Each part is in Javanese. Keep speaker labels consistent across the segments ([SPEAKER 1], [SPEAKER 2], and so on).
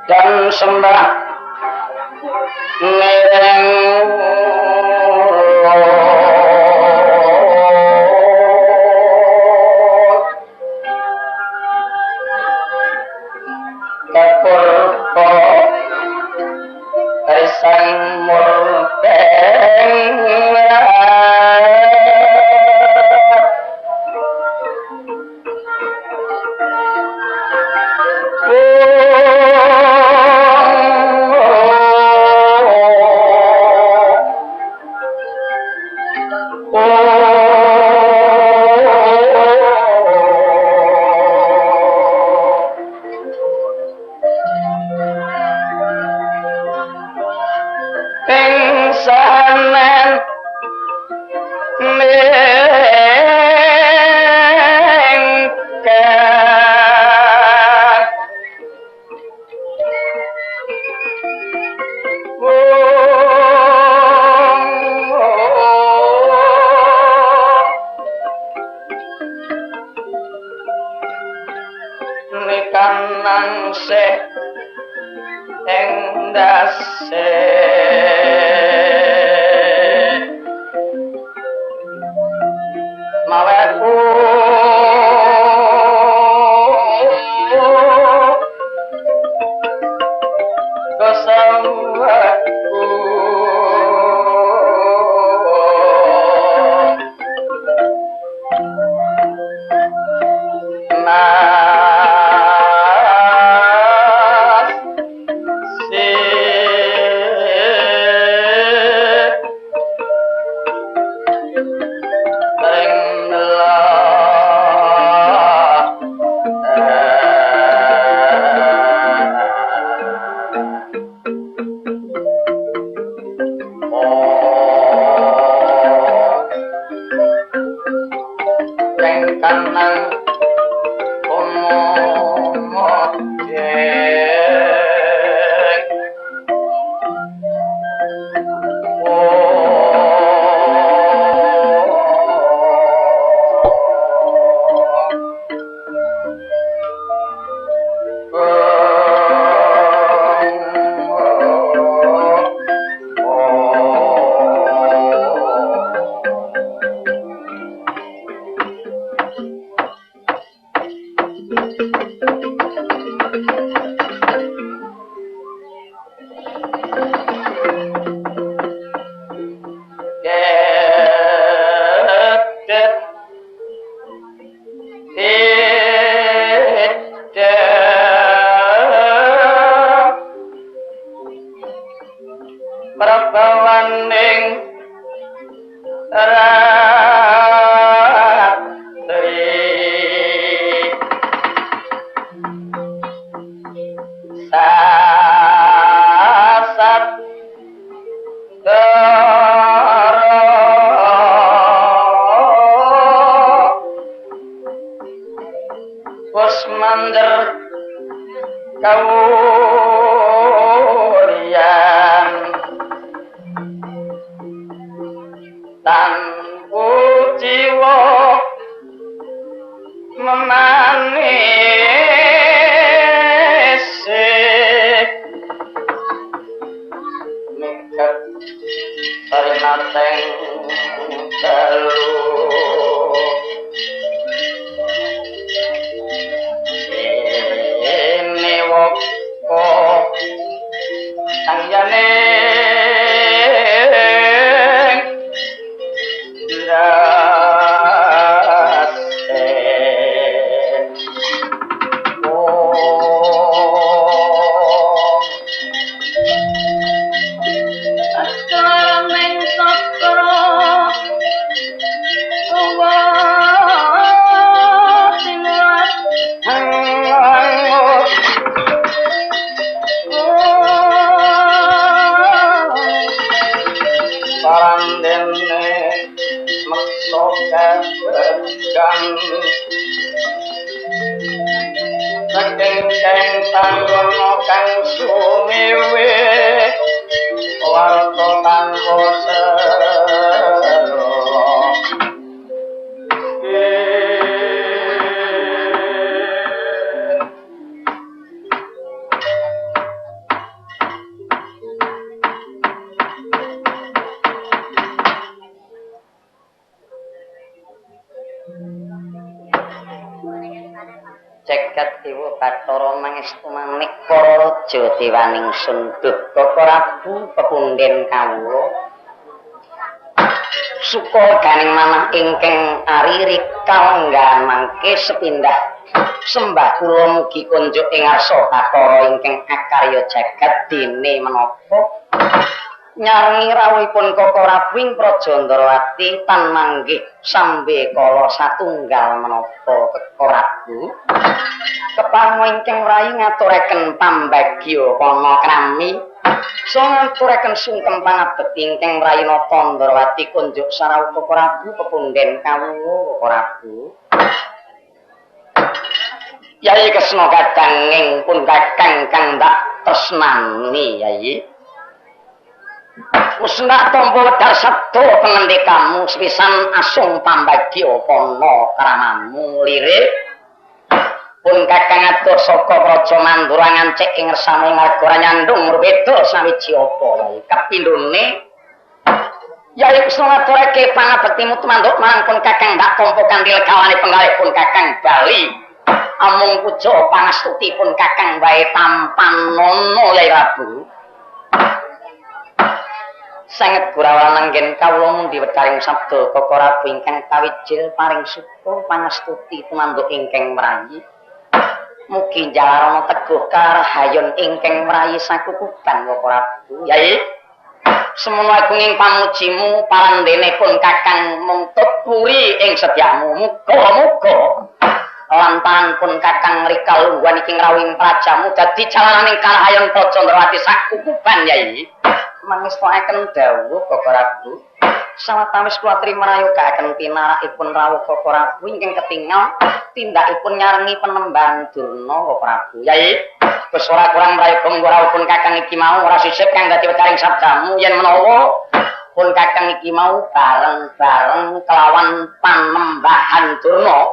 [SPEAKER 1] dan sembah nireng kepurpo risang murteng pengsanan mengkat nikanang seh ing dase mawetku kesawaku kanang prabawaning ratri sasat pusmanjer kawurian tanpa jiwa memanis mingkat parinateng dalu ini woko sangjane saking tanggono kang sumiwe warta tanpa selo
[SPEAKER 2] Jagat Dewa Bathara mangestu manik para raja dewaning sunduh Koko Rabu pepunden kawula suka ganing manah ingkang ariri kalenggan mangke sepindah sembah kula mugi kunjuk ing arsa Bathara ingkang akarya jagat dene menapa nyarengi rawuhipun Koko Rabu ing Praja Ndrawati tan manggih sambe kala satunggal menapa Koko Rabu kepareng ingkang rayi ngaturaken pambagya kana krami so ngaturaken sungkem pangabekti ingkang rayi Nata Ndrawati kunjuk sarawuh Koko Rabu pepunden kawula Koko Rabu Yai Kresna kadanging pun kakang kang dak tresnani Yai Usna tombo wedar sabda pengendikamu sepisan asung pambagya kana kramamu lirik pun kakang atur saka Praja Mandura ngancik ing ngersane ngargara nyandung berbeda sawiji apa Yai kapindhone Yai Kresna ngaturake pangabektimu tumanduk marang pun kakang dak tampa kanthi legawane penggalih pun kakang Bali amung puja pangastuti pun kakang wae tampan nono Yai Rabu sanget gurawan anggen kawula mundi wedharing sabda Koko Rabu ingkang kawijil paring suka pangastuti tumanduk ingkang mrayi mugi jalarana teguh karahayon ingkang mrayi sakukuban Koko Rabu Yai semono agung ing pamujimu parandene pun kakang mung tuturi ing sedyamu muga-muga lantaran pun kakang rikal lungguhan iki ngrawuhi prajamu dadi jalaraning karahayon Praja Ndrawati sakukuban Yai mangestoaken dawuh Koko Rabu sawetawis kula trimrayakaken pinarakipun rawuh Koko Rabu ingkang ketingal tindakipun nyarengi penemban Durna Koko Rabu Yai wis ora kurang mrayoga rawuhipun kakang iki mau ora sisip kang dadi wedaring sabdamu yen menawa pun kakang iki mau bareng-bareng kelawan panembahan Durna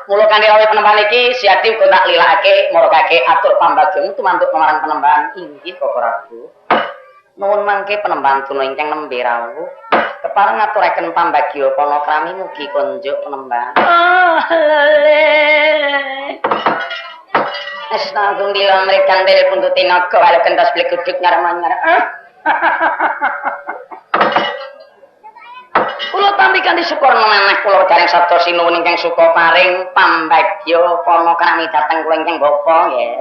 [SPEAKER 2] mula kanthi rawuh penembahan iki siati uga tak lilakake marake atur pambagyamu tumanduk marang penembahan inggih Koko Rabu nuwun mangke penembahan Durna ingkang nembe rawuh kepareng ngaturaken pambagya kana krami mugi kunjuk penembahan Astagfirullah dilon mrikan dere puntut tinaga wale kentas blik guduk nyarmanyar kula tampi kanthi syukur manah kula garing sabda sinuwun ingkang suka paring pambagya kana krami dhateng kula ingkang bapa nggih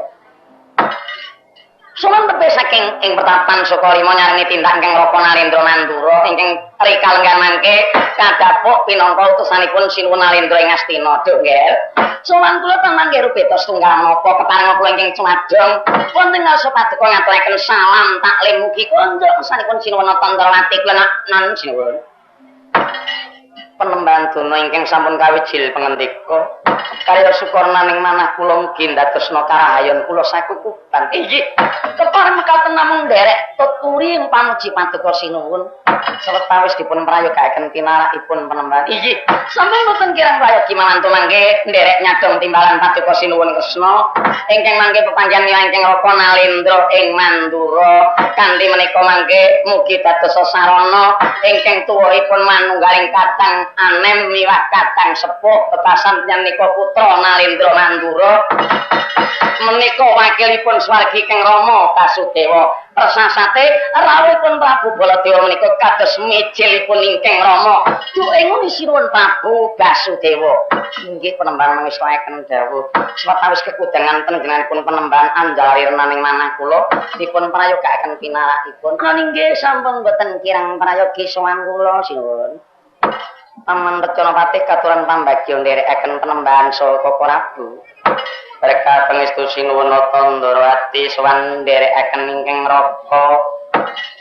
[SPEAKER 2] Sunan tepe saking ing pertapan Sukarima nyarengi tindak ingkang Rapa Narendra Mandura ingkang rikalenggan mangke kadhapuk pinangka utusanipun Sinuwun Narendra ing Astina Duh nggih. Sunan kula pamangke rubeta setunggal menapa kepareng kula ingkang cumadong wonten ngarsa paduka ngaturaken salam taklim mugi kunjuk sanipun Sinuwun Nata Ndrawati kula nan sinuwun. Penembahan Durna ingkang sampun kawijil pangendika karya sukurnaning manah kula mugi ndadosna karahayon kula sakukuban inggih kepareng mekaten namung nderek tuturi ing pamuji paduka sinuwun sawetawis dipun prayogakaken pinarakipun penembahan inggih sampun boten kirang prayogi mantu mangke nderek nyadong timbalan paduka sinuwun Kresna ingkang mangke pepanggihan ingkang Rapa Narendra ing Mandura kanthi menika mangke mugi dados sarana ingkang tuwuhipun manunggaling katang anem miwah katang sepuh petasan menika putra Narendra Mandura menika wakilipun swargi Kang Rama Kasudewa persasate rawuhipun Prabu Baladewa menika kados mijilipun ingkang Rama duengun Sinuwun Prabu Basudewa inggih penembahan mangestaken dawuh sawetawis kekudangan panjenenganipun penembahan anjalarirnaning manah kula dipun prayogakaken pinarakipun inggih sampun boten kirang prayogi sowan kula sinuwun Paman Recana Patih katuran pambagya nderekaken penembahan saha Koko Rabu berkah pangestu Sinuwun Nata Ndrawati sowan nderekaken ingkang Rapa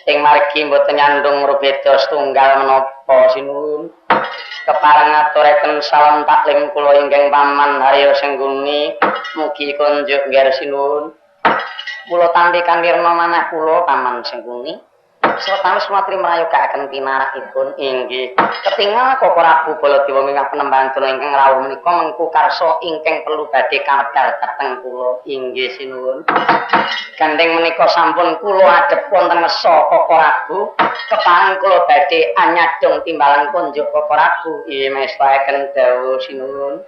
[SPEAKER 2] ing margi boten nyandung rubeda setunggal menapa sinuwun kepareng ngaturaken salam taklim kula ingkang Paman Harya Sengguni mugi kunjuk nggih sinuwun kula tampi kandirna manah kula Paman Sengguni sawetawis matri mrayogakaken pinarakipun inggih ketingal Koko Rabu Baladewa mingah penembahan Durna ingkang rawuh menika mengku karsa ingkang perlu badhe kamedal dhateng kula inggih sinuwun gandeng menika sampun kula adhep wonten ngersa Koko Rabu kepareng kula badhe anyadong timbalan kunjuk Koko Rabu inggih mestakaken dawuh sinuwun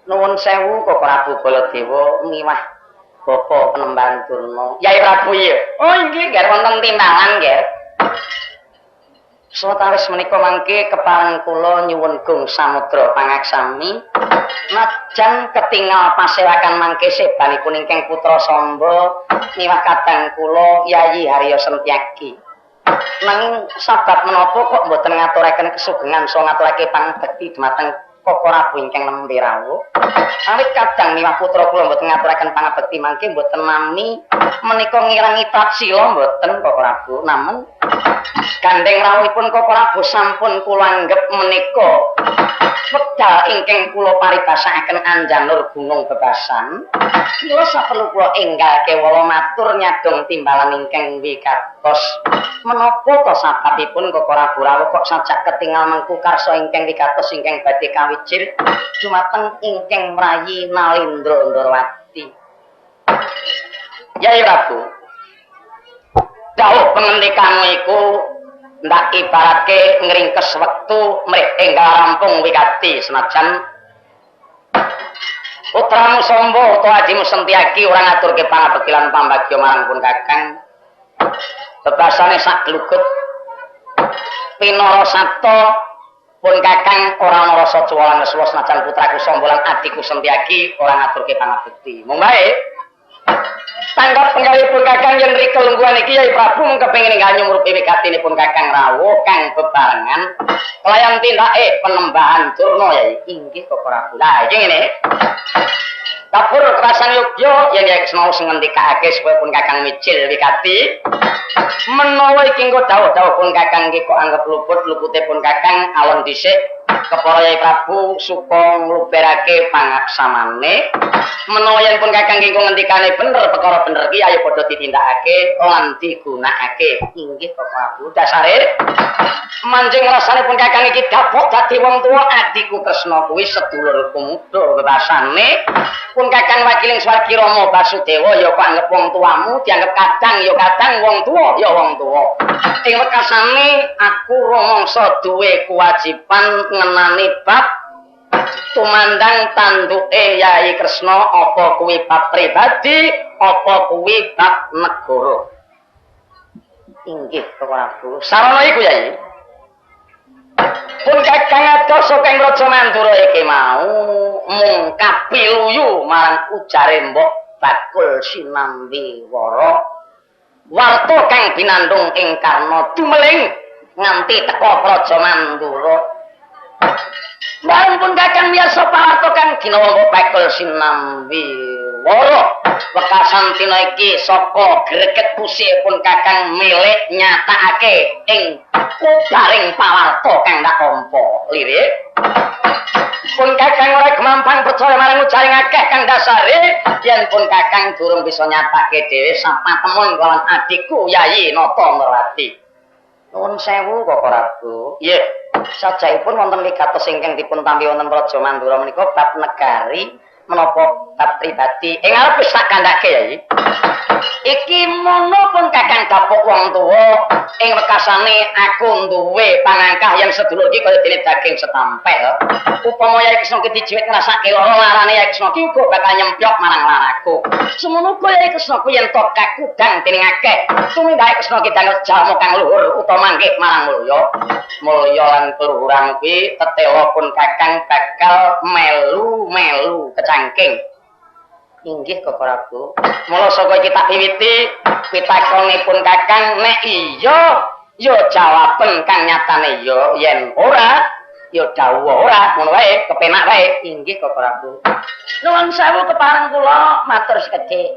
[SPEAKER 2] Nuwun sewu kok Prabu Baladewa miwah Bapak Penemban Durna. Yai Prabu ya. Oh inggih nggih wonten timbangan nggih. Sawetawis menika mangke kepareng kula nyuwun gung samudra pangaksami. Najan ketingal pasewakan mangke sebanipun ingkang putra Samba miwah kadang kula Yayi Haryo Sentyaki. Nanging sabab menapa kok mboten ngaturaken kesugengan so ngaturake pangabekti dhumateng Koko Prabu ingkang nembe rawuh. Awit kadang miwah putra kula mboten ngaturaken pangabekti mangke mboten nami menika ngirangi tatsila mboten Koko Prabu. Namun gandeng rawuhipun Koko Prabu sampun kula anggep menika wekdal ingkang kula paribasakaken Anjanur Gunung Bebasan. Kula saperlu kula enggal kewala matur nyadong timbalan ingkang wikatos. Menapa to sababipun Koko Prabu rawuh kok sajak ketingal mengku karsa ingkang wikatos ingkang badhe kawijil dumateng ingkang mrayi Nalindra Ndrawati. Yai Prabu, dawuh pengendikanmu iku ndak ibaratke ngringkes wektu mrih enggal rampung wigati senajan putramu Samba utawa adimu Sentyaki ora ngaturke pangabekti lan pambagya marang pun Kakang. Bebasane sak glugut Pinara Sabta pun Kakang ora ana rasa cuwala ngeswa senajan putraku Samba lan adiku Sentyaki ora ngaturke pangabekti. Mung bae tanggap penggalipun Kakang yen rika lungguhan iki Yai Prabu mung kepengin ninggal nyumurupi wigatinipun Kakang rawuh kang bebarengan kelayan tindake Penembahan Durna Yai. Inggih Koko Prabu. Lah iki ngene. Dapur kerasan Yogya yen Yai Kresna ngendikake supaya pun Kakang micil wigati. Menawa iki engko dawuh-dawuh pun Kakang iki kok anggap lupute pun Kakang alon dhisik kepara Yai Prabu supa ngluberake pangaksamane. Menawa yen pun Kakang engko ngendikane bener perkara bener iki ayo padha ditindakake lan digunakake. Inggih Koko Prabu. Dasare manjing rasane pun Kakang iki dapuk dadi wong tuwa adiku Kresna kuwi sedulurku muda bebasane. Pun Kakang wakiling Swargi Rama Basudewa ya kok anggap wong tuamu dianggap kadang ya kadang wong tuwa ya wong tuwa. Ing wekasane aku rumangsa duwe kewajiban ngenani bab tumandang tanduke Yai Kresna apa kuwi bab pribadi apa kuwi bab negara. Inggih Koko Prabu. Sarana iku Yai. Pun Kakang ados saking Raja Mandura iki mau mung kapiluyu marang ujare Mbok Bakul Sinambi Wara. Warta kang binandung ing Karna dumeling nganti teka Raja Mandura. Bareng pun Kakang biasa pawarta kang ginawa Mbok Bakul Sinambi Wara. Wekasan dina iki saka greget pusihipun Kakang milik nyatakake ing udaring pawarta kang ndak tampa lirik. Pun Kakang ora kemampang percaya marang ujaring akeh kang dasare yen pun Kakang durung bisa nyatake dhewe sapa temun kelawan adikku Yayi Nata Ndrawati. Nuwun sewu Koko Prabu. Nggih, sajaipun wonten wigatos ingkang dipun tampi wonten Praja Mandura menika bab negari menapa bab pribadi ing arep wis tak kandhake Yai. Iki mono pun Kakang dapuk wong tuwa ing wekasane aku duwe pangangkah yen sedulur iki kaya dene daging setampel. Upama Yai Kresna ki dijiwit ngrasake lara larane Yai Kresna ki uga bakal nyempyok marang laraku. Semono kuwi Yai Kresna ku yen tok kakudang dening akeh. Tumindak Yai Kresna ki dangu jalma kang luhur utawa mangke marang mulya. Mulya lan keluhuran kuwi tetela pun Kakang bakal melu kecangking. Inggih Koko Prabu. Mula saka iki tak wiwiti pitakonipun Kakang nek iya ya jawaben kang nyatane ya yen ora ya dawuh ora ngono wae kepenak wae. Inggih Koko Prabu. Nuwun sewu kepareng kula matur sekedhik.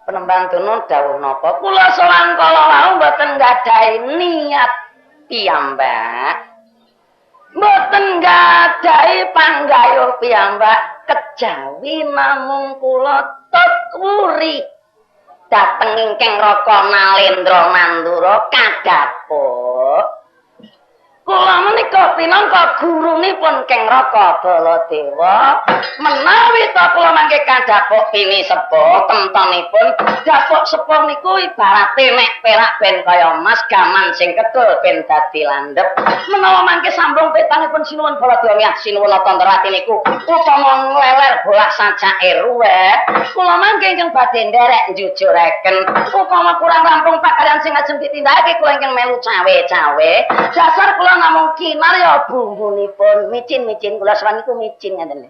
[SPEAKER 2] Penemban Durna dawuh napa? Kula sowan kala wau mboten nggadahi niat piyambak. Mboten nggadahi panggayuh piyambak. Kejawi namung kula tuturi dhateng ingkang Raka Nalindra Mandura kadhapuk Kula menika pinangka gurunipun Keng Raka Baladewa menawi ta kula mangke kandhapuk ini sepo temtonipun dapuk sepo niku ibarate nek perak ben kaya emas gaman sing kedul ben dadi landhep menawa mangke sambung petangipun sinuwun Baladewa miyah sinuwun Tantrati niku upama ngleler bolah sancake ruwet kula mangke ingkang badhe nderek njujuraken upama kurang rampung pakaryan sing ajeng ditindakake kula ingkang melu cawe-cawe dasar kula namung kinar ya bumbunipun micin-micin kula sawan niku micin ngaten lho.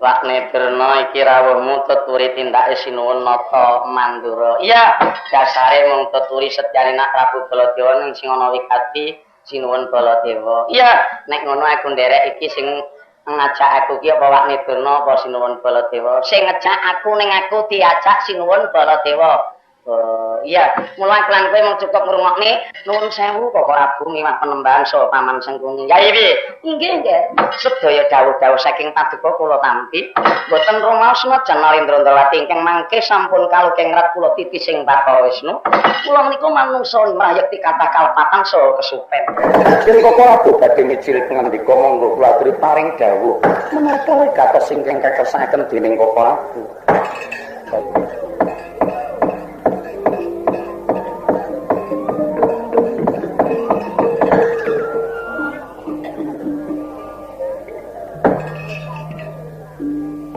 [SPEAKER 2] Wak Nedirna iki rawuhmu tuturi tindake sinuwun nata Mandura. Iya, dasare mung tuturi setyane nak Prabu Baladewa ning sing ana wigati sinuwun Baladewa. Iya, nek ngono aku nderek iki sing ngajak aku ki apa Wak Nedirna apa sinuwun Baladewa. Sing ngejak aku ning aku diajak sinuwun Baladewa. Iya, mulai kelan kowe mung cukup ngrungokne nuwun sewu kok Prabu miwah penembahan saha Paman Sengkuni. Ya iki. Inggih, nggih. Sedaya dawuh-dawuh saking paduka kula tampi, boten rumaos senajan Narendra Ndrawati ingkang mangke sampun kalukengrat kula titi sing Bapak Wisnu. Kula menika manungsa mrayekti kata kalepatan saha kesupen.
[SPEAKER 3] Yen kok Prabu badhe micil pangandika monggo kula aturi paring dawuh. Menapa kados ingkang kakersaken dening kok Prabu.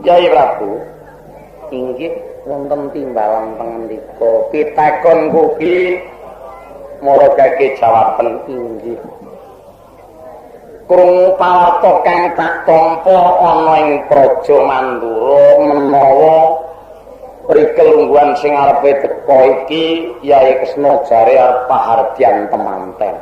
[SPEAKER 3] Yai Prabu, inggih wonten timbalan pangandika pitakon kuwi maragake jawaban inggih. Krungu pawarta kang tak tampa ana ing Praja Mandura menawa prikelungguhan sing arepe teka iki Yai Kresna jare arep pahargyan temanten.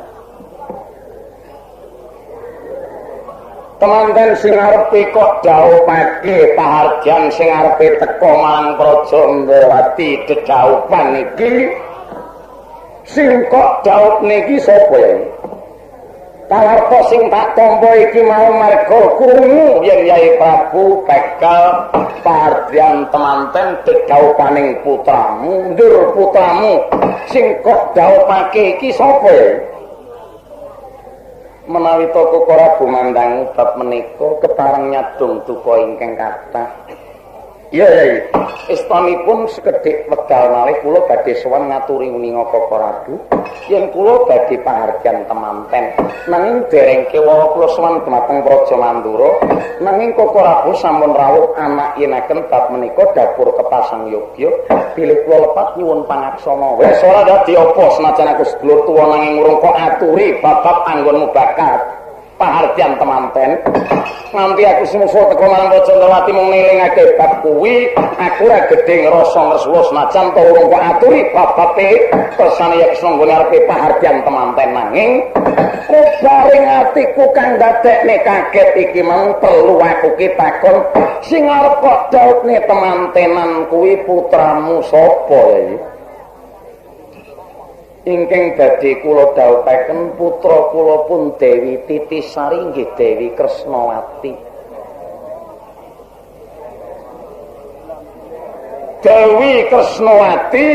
[SPEAKER 3] Temanten sing arepe kok dhawuhake pahargyan sing arepe teka marang Praja Ndrawati dedhawuhan iki sing kok dhawuhne iki sapa ya? Pawarta sing tak tampa iki mau marga krungu yen Yai Prabu bakal pahargyan temanten dedhawuhaning putramu, ndur putramu sing kok dhawuhake iki sapa ya? Menawi toko Prabu mandang bab menika kepareng nyadong duka ingkang kathah. Iya, Yai. Istanipun sekedhik wekdal malih kula badhe sowan ngaturi uninga Koko Prabu yen kula badhe pahargyan temanten. Nanging dereng kewala kula sowan dumateng Praja Mandura, nanging Koko Prabu sampun rawuh anak yenaken bab menika dapur kepasang yogya, bilih kula lepat nyuwun pangaksana. Wis ora dadi apa senajan aku sedulur tuwa nanging urung kok aturi bab anggonmu bakat pahargyan temanten. Nganti aku sumusuh teko marang Praja Ndrawati mung ngelingake bab kuwi, aku ora gedhe ngrasa ngresula senajan to urung kok aturi babape kersane ya Kresna nggone arepe pahargyan temanten nanging bareng atiku kang dadekne kaget iki mang perlu aku ki takon sing arep kok dautne temantenan kuwi putramu sapa ya? Ingkang badhe kula dhawuhaken putra kula pun Dewi Titisari nggih Dewi Kresnawati. Dewi Kresnawati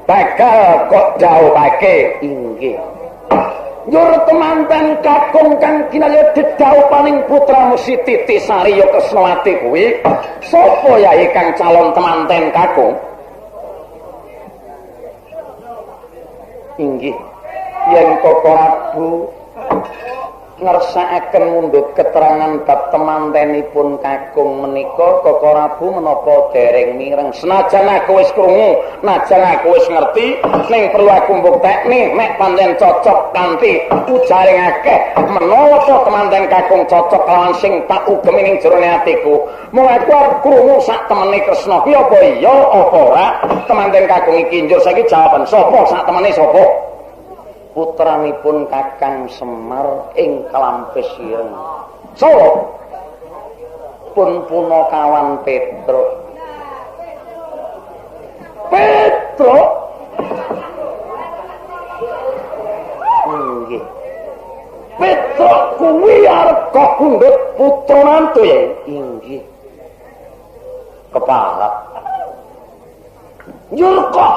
[SPEAKER 3] bakal kok dhawuhake inggih. Njur temanten kakung kang kinaya dedhawuhaning putramu si Titisari ya Kresnawati kuwi sapa ya kang calon temanten kakung? Inggih yen Koko Prabu ngersakaken mundhut keterangan bab temantenipun kakung menika Koko Prabu menapa dereng mireng senajan aku wis krungu najan aku wis ngerti ning perlu aku mbuktekne mek pancen cocok kanthi ujaring akeh menawa temanten kakung cocok lawan sing tak ugemi ning jero atiku mung aku arep krungu sak temene Kresna kuwi apa iya apa ora temanten kakung iki njur saiki jawaban sapa sak temene sapa putranipun Kakang Semar ing Klampis Ireng. So pun punakawan Petro. Nggih. Petro kuwi arep kok pundhut putra mantu ya. Inggih. Kepala. Njur kok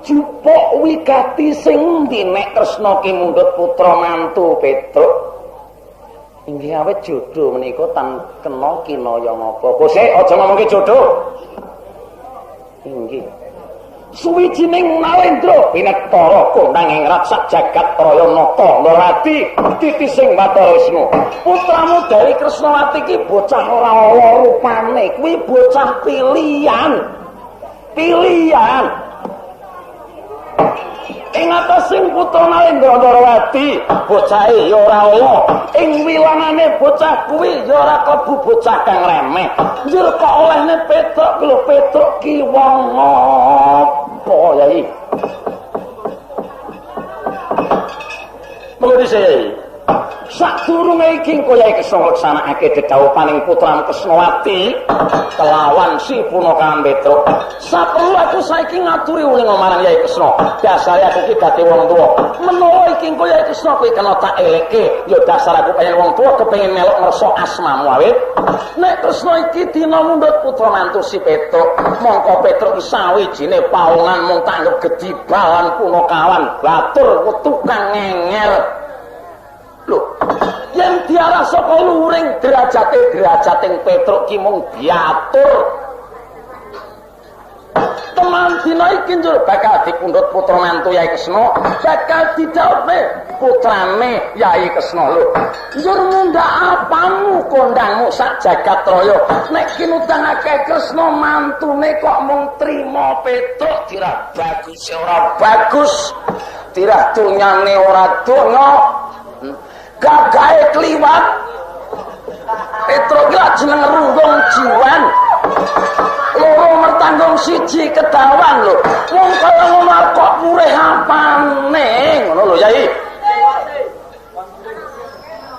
[SPEAKER 3] jupuk wigati sing endi nek Kresna ki mundhut putra mantu Petruk? Inggih awet jodoh menika tan kena kinaya ngapa? Kose aja ngomongke jodoh. Inggih. Suwijining Nalendra Binetara kondang ing rat sak jagat raya nata Ndrawati titising Bathara Wisnu. Putramu dari Kresnawati ki bocah ora ala rupane, kuwi bocah pilihan. Ing atesing putra Nalendra Ndrawati bocahe ya ora ala, ing wilangane bocah kuwi ya ora klebu bocah kang remeh. Njur kok olehne Petruk lho, Petruk ki wong apa yai? Mula dhisik sadurunge iki engko Yai Kresna nglaksanakake dedhawuhaning putramu Kresnawati kelawan si Punakawan Petruk. Saperlu aku saiki ngaturi uling marang Yai Kresna. Dasare aku ki dadi wong tuwa. Menawa iki engko Yai Kresna kuwi kena tak eleke, ya dasar aku pengen wong tuwa kepengin melok ngersa asmamu awit. Nek Kresna iki dina mundhut putra mantu si Petruk, mongko Petruk ki sawijine paungan mung tanggep gedibalan Punakawan batur tukang ngengel. Lho, yen diarah saka luring derajating Petruk ki mung diatur. Teman dina iki njur bakal dipundhut putra mantu Yai Kresna, bakal didhawuhne putrane Yai Kresna lho. Njur mundhak apamu kondangmu sak jagat raya. Nek kinutangake Kresna mantune kok mung trima Petruk dirah bagus ora bagus. Dirah donyane ora donya. Gagahe kliwat Petruk ki jeneng runggung jiwan loro mertanggung siji kedawan lho wong kaya ngono kok murih apane ngono lho Yai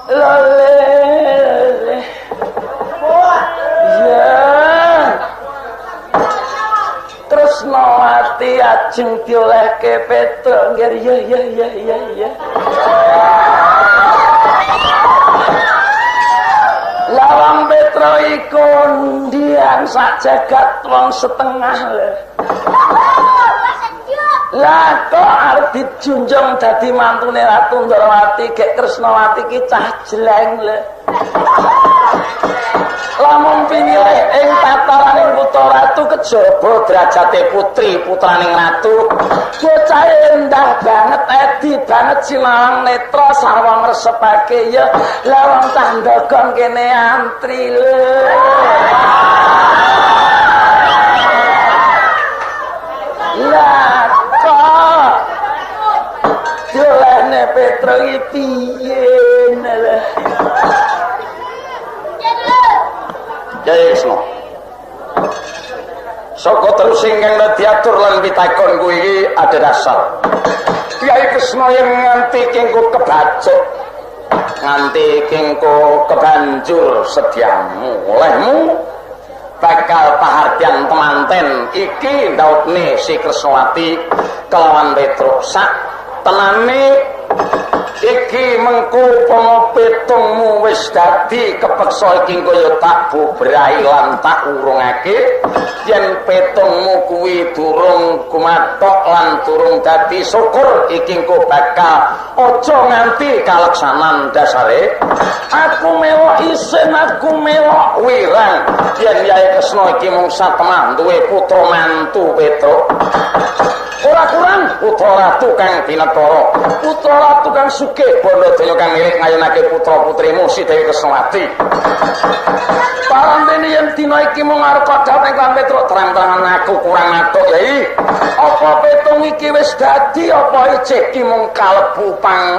[SPEAKER 3] lele ya Kresnawati ajeng diolehke Petruk nggih ya Lawang Petruk iku ndiang sak jagat wong setengah lho. Lah kok arep dijunjung dadi mantune Ratu Ndrawati gek Kresnawati ki cah jeleng lho. Lamun pinilih ing tataraning putra ratu kejaba derajate putri putraning ratu bocah endah banget edi banget silang netra sarwa ngresepake ya lawang tandhagon kene antri lho lah kok dolane Petruk iki piye lho Yai Kresna. Saka terus ingkang diatur lan pitakon kuwi iki ada dasar. Yai Kresna yen nganti kengko kebajuk, nganti kengko kebanjur sediamu olehmu bakal pahardian temanten iki ndautne si Kresnawati kelawan Petruk sak tenane iki mengko petungmu wis dadi kepeksa iki kaya tak bubrahi lan tak urungake yen petungmu kuwi durung gumathok lan durung dadi syukur iki engko bakal aja nganti kaleksanan dasare aku melok isin aku melok wirang yen Yai Kresna iki mung satemah duwe putra mantu Petruk ora kurang putra ratu kang Binetara putra ratu kang sugih bondo donya kang milik ngayunake putra putrimu si Dewi Kresnawati parantene yen dina iki mung arep padha ing Petruk terang-terangan aku kurang atuk Yai apa petung iki wis dadi apa iki mung kalebu pang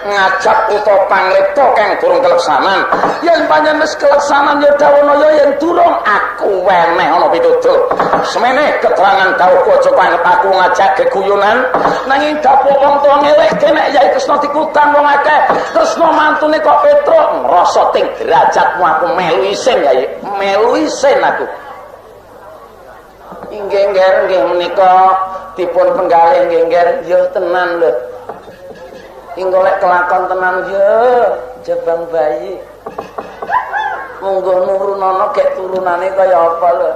[SPEAKER 3] ngajak utawa panglipta kang durung keleksanan yen panjenengan wis keleksanan ya dawono ya yen durung aku weneh ana pitutur semene keterangan dawuhku aja panget aku ngajak geguyunan nanging dapur wong tuwa ngelehke nek Yai Kresna dikutang wong akeh Kresna mantune kok Petruk ngrasa ting derajatmu aku melu isin Yai melu isin aku inggih nggih menika dipun penggalih nggih ya tenan lho inggo lek kelakon tenan ya jabang bayi monggo nurunana gek turunane kaya apa lho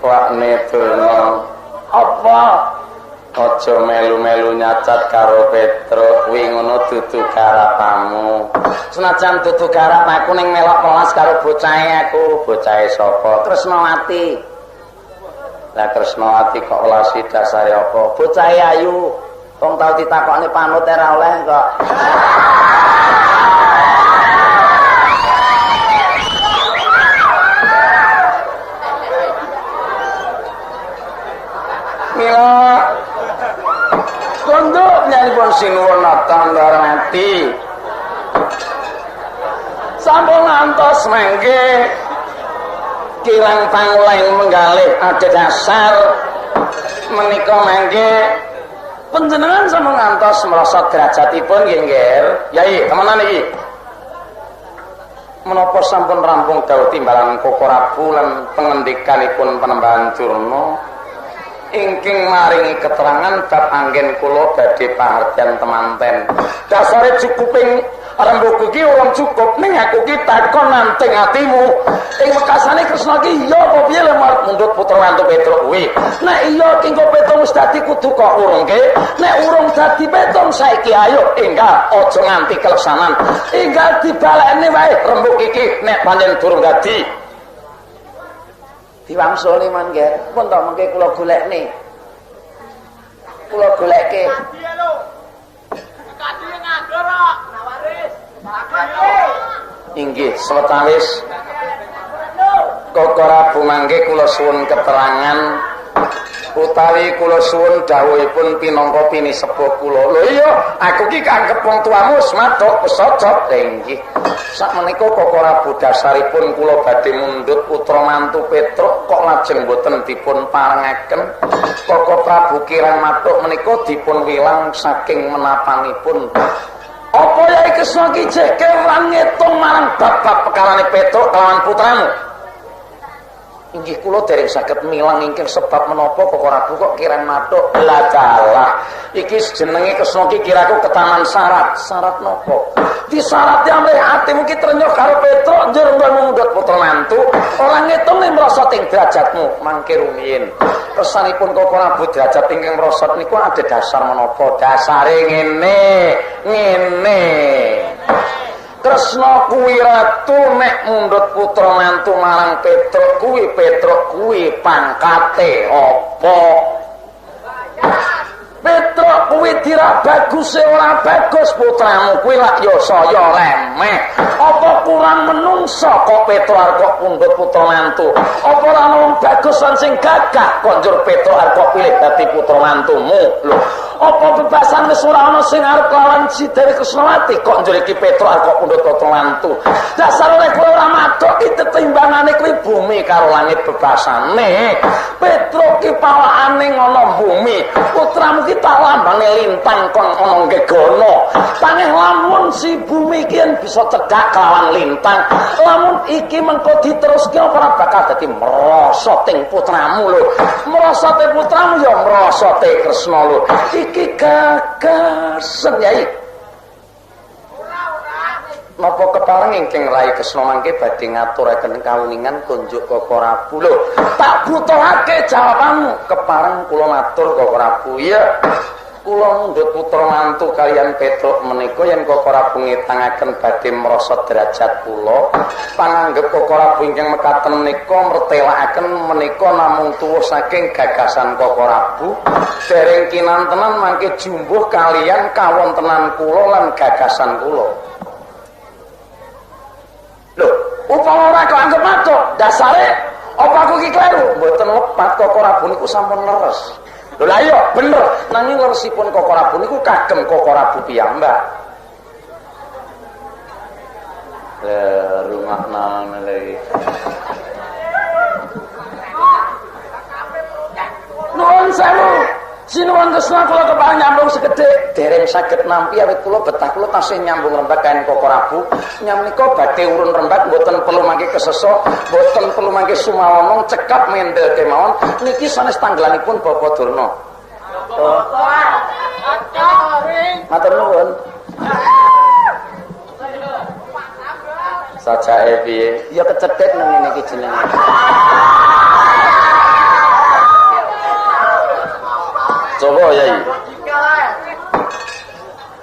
[SPEAKER 3] Wakne Durna.
[SPEAKER 2] Apa?
[SPEAKER 3] Aja melu-melu nyacat karo Petro, kuwi ngono dudu garapamu. Senajan dudu garap aku ning melok kelas karo bocahe aku, bocahe sapa? Tresnawati. Lah Tresnawati kok olasi dasare apa? Bocahe ayu. Wong tau ditakokne panut ora oleh kok. Mila kondo nyanipun sinuwun tandharati sampun ngantos mangke kirang pangulih menggalih adhedhasar menika mangke panjenengan sampun ngantos merosot derajatipun nggih nggih. Yai, temenan iki. Menapa sampun rampung dawuh timbalan Kokorabu lan pengendikanipun Panembahan Durna ingkang maringi keterangan bab anggen kula badhe pahargyan temanten. Dasare cukuping rembug iki urung cukup ning aku ki takon nanting atimu. Ing wekasane Kresna ki iya apa piye lho mundhut putra mantu Petruk kuwi. Nek iya kengko Petruk wis dadi kudu kok urungke. Nek urung dadi Petruk saiki ayo enggal aja nganti keleksanan. Enggal dibalekne wae rembug iki nek pancen durung dadi diwangsuli mangke pun to mengke kula golekne kula golekke inggih sawetawis Kokorabu mangke kula suwun keterangan utawi kula suwun dawuhipun pinangka pinisepuh kula. Lho iya, aku ki kanggep wong tuamu wis matuk pesojot. Nggih. Sakmenika Kokorabu dasaripun kula badhe mundhut putra mantu Petruk kok lajeng boten dipun parengaken. Koko Prabu kirang matuk menika dipun wilang saking menapanipun. Apa yai Kresna ki jek kewan ngitung marang bab-bab pekarane Petruk kelawan putramu? Inggih kula dereng saged milang ingkang sebab menapa Kokorabu kok kirang matuk. Lah dalah iki jenenge Kresna ki kiraku ketaman syarat. Syarat napa? Disarati amrih atimu ki trenyuh karo Petruk njur nggon mundhut putra mantu. Ora ngitung ning merosot ing derajatmu mangke rumiyin. Kesanipun Kokorabu derajat ingkang merosot niku ada dasar menapa? Dasare ngene. Kresna kuwi ratu nek mundhut putra mantu marang Petruk kuwi pangkate apa? Petruk kuwi dira bagus ora bagus putramu kuwi lak ya saya lemeh. Apa kurang menungso kok Petruk arep mundhut putra mantu? Apa ora wong bagus lan sing gagah kok njur Petruk arep pilih dadi putra mantumu? Lho, apa bebasan wis ora ana sing arep lawan Sidari Kresnawati kok njur iki Petruk arep mundhut putra mantu? Dasar oleh kowe ora matuk iki tetimbangane kuwi bumi karo langit bebasane. Petruk ki pawakane ngono bumi, putramu ki tak lambane lintang kon ana gegono. Tangih lamun si bumi ki bisa cedhak kelawan lintang. Lamun iki mengko diteruske ora bakal dadi merosoting putramu lho. Merosote putramu ya merosote Kresna lho. Iki gagasan Yai. Napa kepareng ingkang Rai Kresna mangke badhe ngaturaken kawuningan kunjuk Kokorabu lho. Tak butuhake jawabanmu. Kepareng kula matur Kokorabu. Ya. Kula mundhut putra mantu kaliyan Petruk menika yen Kokorabu ngetangaken badhe merosot derajat kula. Panganggep Kokorabu ingkang mekaten menika mrtelakaken menika namung tuwuh saking gagasan Kokorabu. Dereng kinantenan mangke jumbuh kaliyan kawontenan kula lan gagasan kula. Lho, upama ora kok anggap matuk, dasare apa aku ki kleru? Mboten lepat Kokorabu niku sampun leres. Lho lah iya bener, nanging leresipun Kokorabu niku kagem Kokorabu piyambak. Rumah nang lagi. Nuwun sewu. Sinuwun Kresna kula kepareng nyambung sekedhik dereng saged nampi awit kula betah kula tasih nyambung rembag kaen Kokorabu. Nyamnika badhe urun rembag mboten perlu mangke kesesa, mboten perlu mangke sumawana cekap mendel kemawon. Niki sanes tanggelanipun Bapak Durna. Matur nuwun. Sajae piye? Ya kecethit nang ngene iki jenenge. Coba Yai.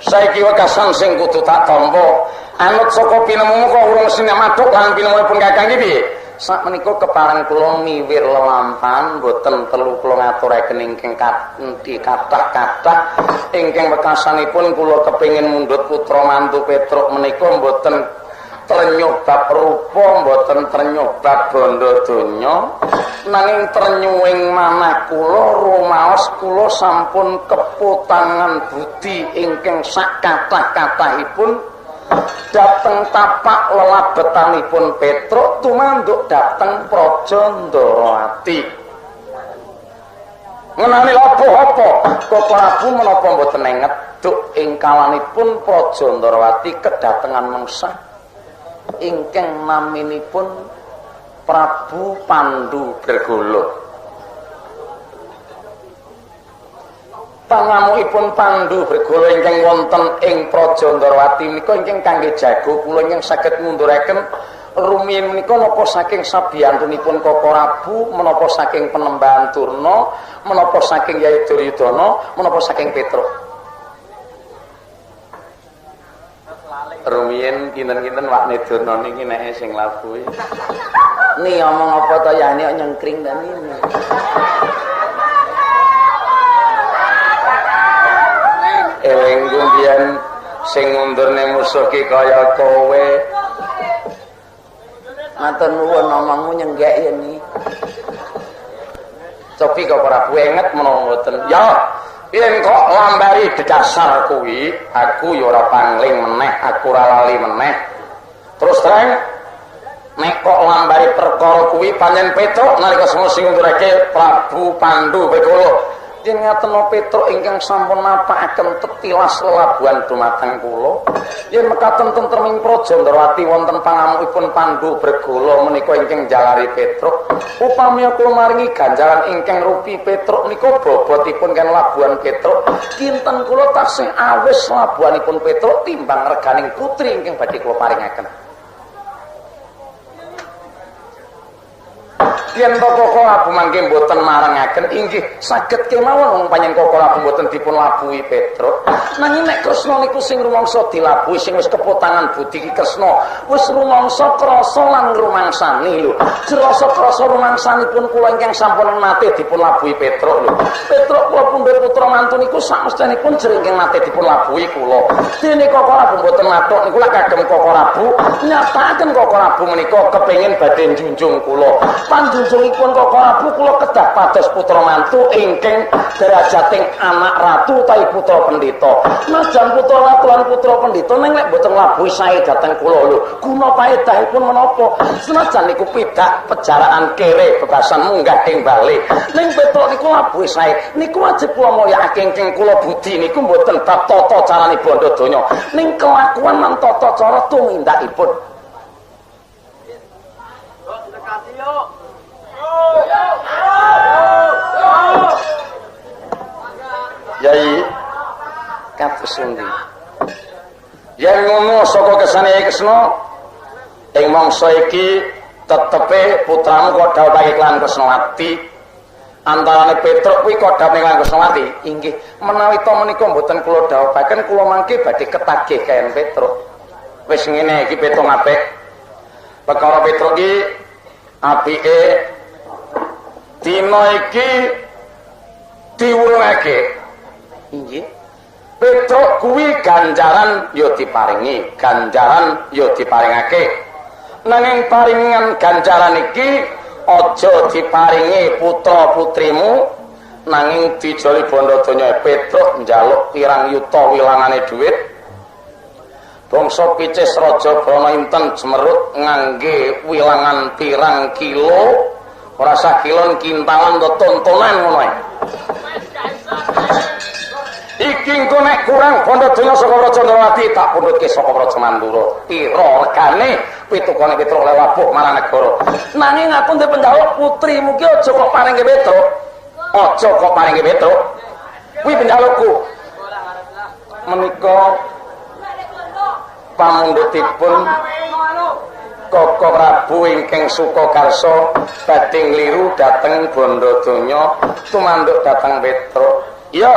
[SPEAKER 3] Saiki wekasan sing kudu tak tampa. Anut saka pinemumu kok urung sine madhok lan pinemuipun Kakang iki piye? Sakmenika kepareng kula miwir lelampahan boten telu kula ngaturaken ingkang kanthi kathah-kathah ingkang wekasanipun kula kepengin mundhut putra mantu Petruk menika boten trenyuh bab rupa, boten trenyuh bab bondo donya, nanging trenyuhing manah kula rumaos kula sampun keputangan budi ingkang sak kathah-kathahipun dateng tapak lelabetanipun Petruk tumanduk dateng Praja Ndarawati. Ngenani apa-apa kok Prabu menapa mboten ngeduk ing kalanipun Praja Ndarawati kedatengan mengsah ingkang naminipun Prabu Pandu Bergolo. Pangamukipun Pandu Bergolo ingkang wonten ing Praja Ndarawati menika ingkang kangge jago kula ingkang saged ngunduraken rumiyin menika napa saking sabiyantunipun Koko Rabu, menapa saking Penembahan Turna, menapa saking Yai Duryudana, menapa saking Petruk. Rumiyin kinten-kinten wakne Durna niki nek sing labuhe. Ni omong apa to yani kok nyengkring ta niki. Eling gumbian sing ngundurne musuh ki kaya kowe. Matur nuwun omongmu nyenggek yen iki. Cobi kok ora buenget menawa mboten. Ya, yen kok lambari dasar kuwi, aku ya ora pangling meneh, aku ora lali meneh. Terus terang nek kok lambari perkara kuwi pancen Petruk nalika semua sing ngundurake Prabu Pandu Bergolo. Yen ngaten Petruk ingkang sampun napakaken tetilas lelabuhan dumateng kula. Yen mekaten tentreming Praja Ndarawati wonten pangamukipun Pandu Bergolo menika ingkang jalari Petruk. Upami kula maringi ganjaran ingkang rupi Petruk menika bobotipun kan labuhan Petruk, kinten kula taksih awis labuhanipun Petruk timbang reganing putri ingkang badhe kula paringaken. Yen Koko Rabu mangke mboten marengaken inggih saged kemawon wong panjenengan Koko Rabu mboten dipun labuhi Petruk. Nanging nek Kresna niku sing rumangsa dilabuhi sing wis keputangan budi ki Kresna wis rumangsa krasa lan ngrumangsani lho. Jerasa krasa rumangsanipun kula ingkang sampun nate dipun labuhi Petruk lho. Petruk kula pundhut putra mantu niku samestyanipun jering nate dipun labuhi kula. Dene Koko Rabu mboten matuk niku lak kagem Koko Rabu nyataken Koko Rabu menika kepengin badhe njunjung kula. Panjunjungipun Koko Rabu kula kedah pados putra mantu ingkang derajating anak ratu utawi putra pendeta. Najan putra ratu lan putra pendeta ning lek mboten labuhi sae dhateng kula lho. Guna paedahipun menapa? Senajan niku pidak pejaraan kere bebasan munggah ing bali. Ning Petruk niku labuhi sae. Niku wajib kula mulyakake ingkang kula budi niku mboten bab tata carane bondo donya. Ning kelakuan lan tata cara tumindakipun. Yai kados pundi? Yen ngono saka kesane Kresna ing mangsa iki tetepe putramu kok dawuh kaya Klan Kresnawati antarane Petruk kuwi kok dawuh Klan Kresnawati inggih menawi to menika mboten kula dawuhaken kula mangke badhe ketagih kaen Petruk. Wis ngene iki Petruk apik. Perkara Petruk iki apike dina iki diwulungake. Inggih. Petruk kuwi ganjaran ya diparingi, ganjaran ya diparingake. Nanging paringan ganjaran iki aja diparingi putra-putrimu nanging dijoli bondo donya. Petruk njaluk pirang yuta wilangane dhuwit. Bangsa Picis Raja Brana Inten Jemerut ngangge wilangan pirang kilo, ora sak kilon kintalan to tontonan ngono ae. Iki engko nek kurang bondo donya saka Praja Ndarawati tak pundhutke saka Praja Mandura. Pira regane pitukane Petruk lelabuh marang negara. Nanging aku ndek penjaluk putrimu ki aja kok paringe Petruk. Aja kok paringe Petruk. Kuwi penjalukku. Menika pamundhutipun Koko Rabu ingkang Sukakarsa badhe ngliru dhateng bondo donya tumanduk dhateng Petruk. Ya,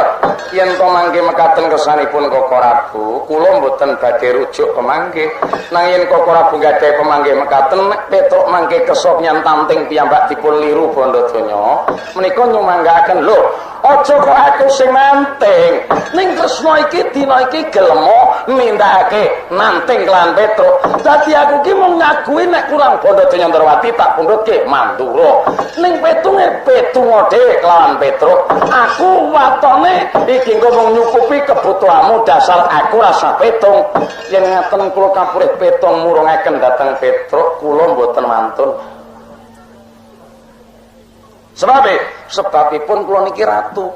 [SPEAKER 3] yen to mangke mekaten kersanipun Koko Rabu, kula mboten badhe rujuk pemangke. Nanging yen Koko Rabu gadhah pemangke mekaten nek Petruk mangke kersa nyantanting piyambak dipun liru bondo donya, menika nyumanggaken lho, aja kok aku sing nanting. Ning Kresna iki dina iki gelemo nindakake nanting kelan Petruk. Dadi aku ki mung ngakui nek kurang bondo donya Ndrawati tak pundhutke Mandura. Ning petunge petunga dhewe kelawan Petruk, aku watone iki engko mung nyukupi kebutuhanmu dasar aku rasa petung. Yen ngaten kula kapurih petung murungaken dhateng Petruk, kula mboten mantun. Sebabipun kula niki ratu.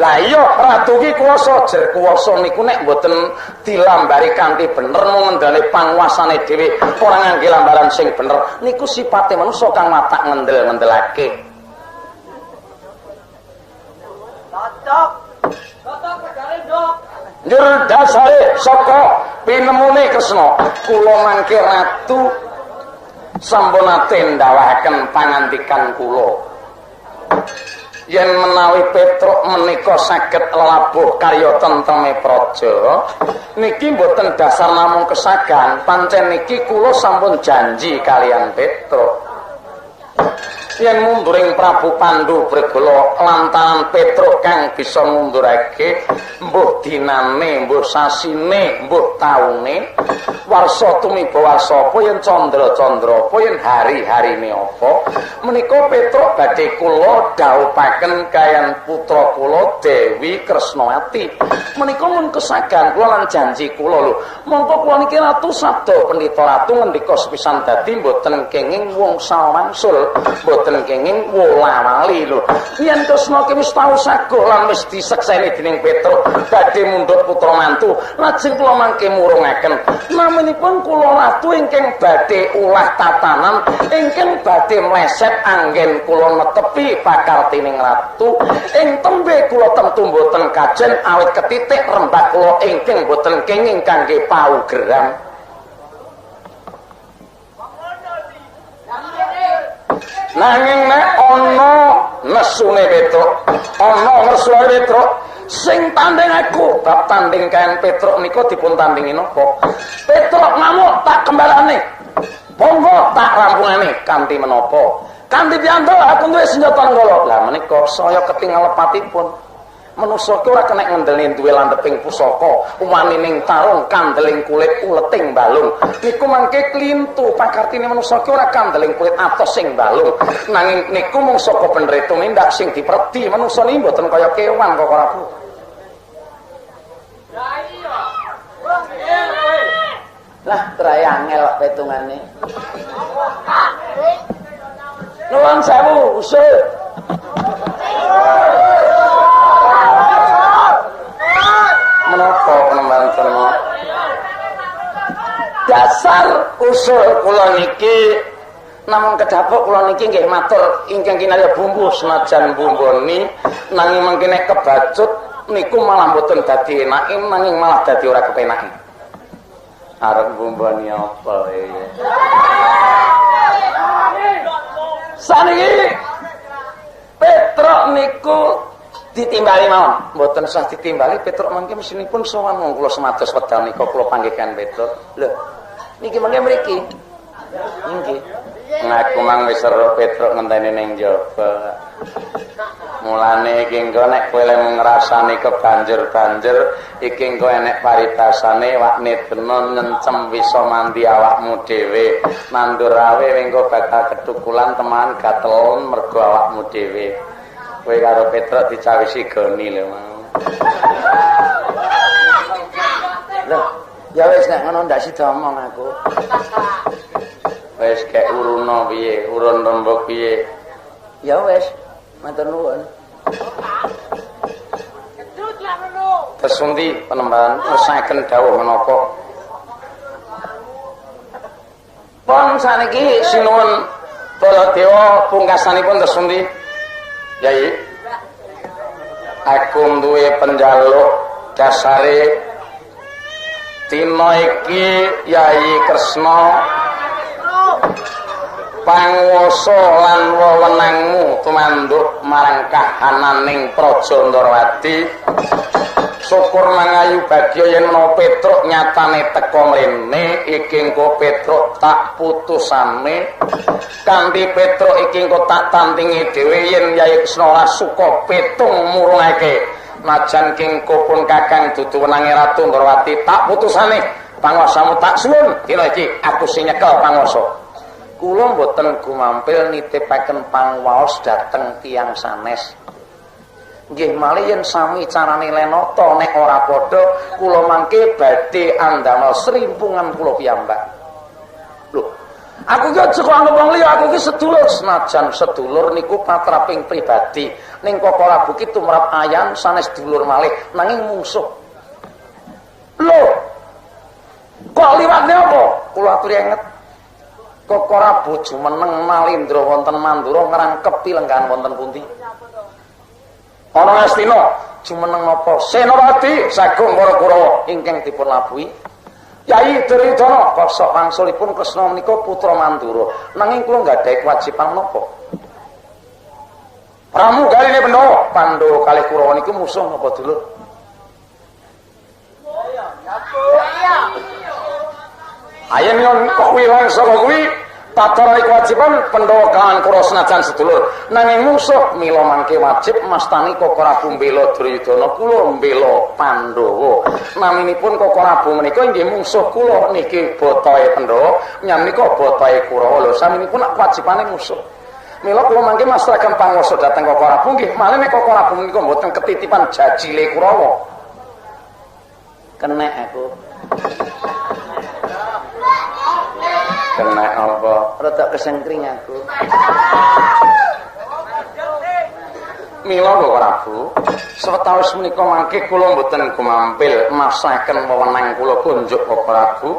[SPEAKER 3] Lah iya ratu ki kuwasa jer kuwasa niku nek mboten dilambari kanthi bener mung ngendane panguasane dhewe ora ngangge lambaran sing bener niku sipate manungsa kang watak ngendel-ngendelake. Cocok pedale ndok. Njur dasare saka pinemune Kresna kula mangke ratu sampun ate ndawahaken pangandikan kula. Yen menawi Petruk menika saged labuh karya tentreme praja niki mboten dasar namung kesagan, pancen niki kula sampun janji kalian Petruk. Yen munduring Prabu Pandu Bregala lantaran Petruk kang bisa mundurake mbuh dinane, mbuh sasine, mbuh taune, warsa tumiba warsa apa yen candra-candra apa yen hari-harine apa, menika Petruk badhe kula dhawuhaken kayan putra kula Dewi Kresnawati. Menika mun kesagan kula lan janji kula lho. Mongko kula niki ratu sabda pendhita ratu ngendika sepisan dadi mboten kenging wong sawangsul, mboten kenging wolawali lho. Yen Kresna ki wis tau saguh lan wis disekseni dening Petruk badhe mundhut putra mantu, lajeng kula mangke murungaken namanipun kula ratu ingkang badhe ulah tatanan, ingkang badhe mleset anggen kula netepi pakartining ratu. Ing tembe kula tentu mboten kajen awit ketitik rembak kula ingkang mboten kenging kangge paugeran. Nanging nek ana nesune Petruk, ana nesune Petruk sing tanding aku, bab tanding kaen Petruk nika dipun tandingi napa? Petruk ngamuk tak kembarane. Monggo tak rampungane kanthi menapa? Kanthi piantun aku duwe senjata nenggala. Lah menika saya ketingal lepatipun. Manungsa ki ora kena ngendhelne duwe landheping pusaka, wanining tarung kandeling kulit uleting balung. Niku mangke klintu pakartine manungsa ki ora kandeling kulit atos sing balung. Nanging niku mung saka penreto nindak sing diperdi. Manungsa niki mboten kaya kewan kok ora Bu. Lah iya. Lah trai angel petungane. Nuwun sewu, usul. Menapa penembanten dasar usul kula niki namung kedapuk kula niki nggih matur ingkang kinarya bumbu senajan bumboni nanging mangke nek kebacut niku malah mboten dadi enak nanging malah dadi ora kepenake. Arep bumboni apa iki? Saniki Petruk niku ditimbali mawon, mboten usah ditimbali Petruk mangke mesinipun sowan wong kula semados wedal nika kula panggihkan Petruk. Lho, niki mangke mriki. Nggih. Ngaku mang wis ero Petruk ngenteni ning njaba. Mulane iki engko nek kowe lem ngrasani kebanjur-banjur iki engko enek paritasane wakne benon nyencem wisa mandi awakmu dhewe. Nandur awe engko bakal ketukulan teman gatelon mergo awakmu dhewe. Kowe karo Petruk dicawisi goni lho mau. Lho, ya wis nek ngono ndak sida omong aku. Wis kek uruna piye, urun rembug piye. Ya wis, matur nuwun. Kedut lah ngono. Tesundi penemban nesaken dawuh menapa? Pun saniki sinuwun Baladewa pungkasanipun tesundi. Yai, aku duwe penjaluk dasare dina iki Yai Kresna panguwasa lan wewenangmu tumanduk marang kahananing Praja Ndrawati. Syukur mangayu bagya yen menawa Petruk nyatane teka mrene iki engko Petruk tak putusane kanthi Petruk iki engko tak tandingi dhewe yen Yai Kresna ora suka petung murungake najan kengko pun kakang dudu wenange Ratu Ndrawati tak putusane panguwasamu tak suwun dina iki aku sing nyekel panguwasa. Kula mboten gumampil nitipaken panguwaos dhateng tiyang sanes. Nggih malih yen sami carane lenata nek ora padha kula mangke badhe andamel srimpungan kula piyambak. Lho, aku ki aja kok anggap wong liya, aku ki sedulur senajan sedulur niku patraping pribadi. Ning Koko Rabu ki tumrap ayan sanes dulur malih nanging mungsuh. Lho. Kok liwatne apa? Kula aturi enget. Koko Rabu jumeneng Malindra wonten Mandura ngrangkepi lenggahan wonten pundi? Ana Astina jumeneng napa Senopati Sagung para Kurawa ingkang dipun labuhi Yai Duryudana kosok wangsulipun Kresna menika putra Mandura nanging kula nggadahi kewajiban napa pramugaline Pandhawa Pandhawa kalih Kurawa niku musuh napa dulur ayen yen kok wilang saka kuwi Tatara kewajiban Pandhawa kawan Kurawa senajan sedulur nanging musuh mila mangke wajib mastani Koko Rabu mbela Duryudana kula mbela Pandhawa naminipun Koko Rabu menika inggih musuh kula niki botohe Pandhawa nyamenika botohe Kurawa lho saminipun kewajibane musuh mila kula mangke masrahaken panguwasa dhateng Koko Rabu nggih malih nek Koko Rabu menika mboten ketitipan jajile Kurawa kenek aku kena apa? Rada kesengkring aku. Mila Koko Rabu, sawetawis menika mangke kula mboten gumampil masaken wewenang kula kunjuk Koko Rabu.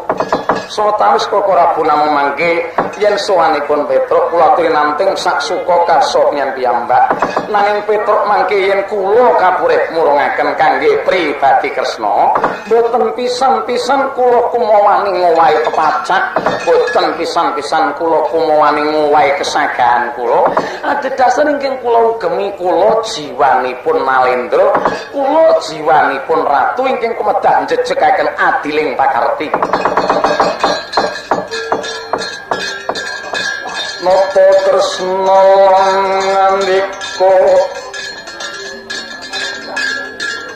[SPEAKER 3] Sawetawis Koko Rabu namung mangke yen sowanipun Petruk kula aturi nanting sak suka karsa nyen piyambak. Nanging Petruk mangke yen kula kapurih murungaken kangge pribadi Kresna, boten pisan-pisan kula kumawani ngowahi pepacak, boten pisan-pisan kula kumawani ngowahi kesagahan kula. Adhedhasar ingkang kula ugemi kula jiwanipun Malendra, kula jiwanipun ratu ingkang kemedah njejekaken adiling pakarti. Nata Kresna ngandika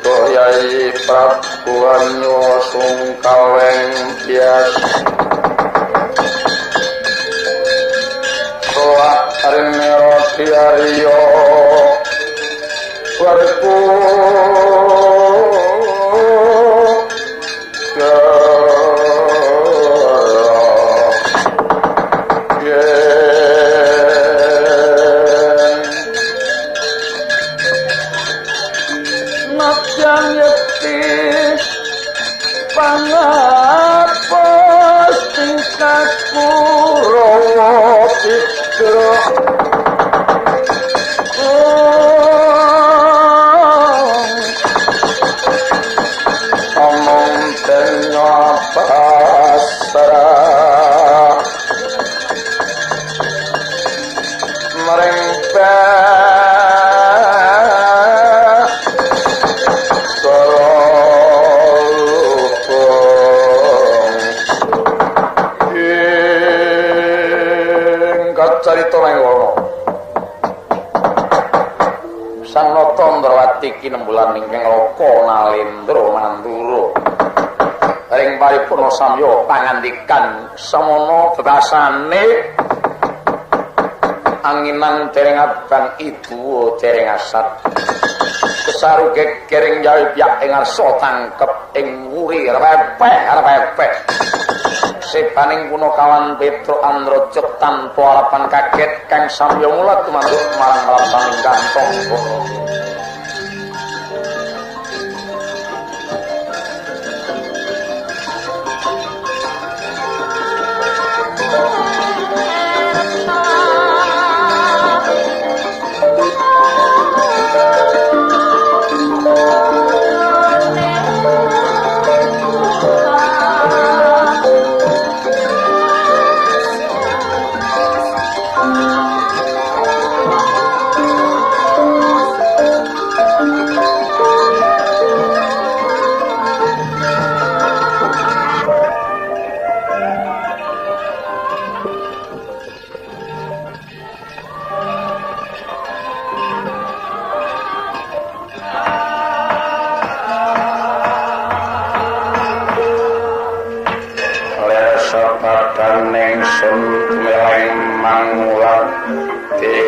[SPEAKER 3] Yai Prabu Anyo sungkaweng bias Soa Arinero Diario Warku Pangapas tingkat Kurawa Citra omong tenya pasrah merempet carita Rangwana Sang Nata Ndrawati kinembulan ingkang Laka Nalendra Mandura ing paripurna samya pangandikan samana bebasane anginan dereng abang ibu dereng asat kesaru gegering jawi piyak ing arsa tangkep ing nguri repeh sepaning punakawan Petruk Andrajat tanpa harapan kaget kang samya mula tumanduk marang lampaning kantong meleng mangulati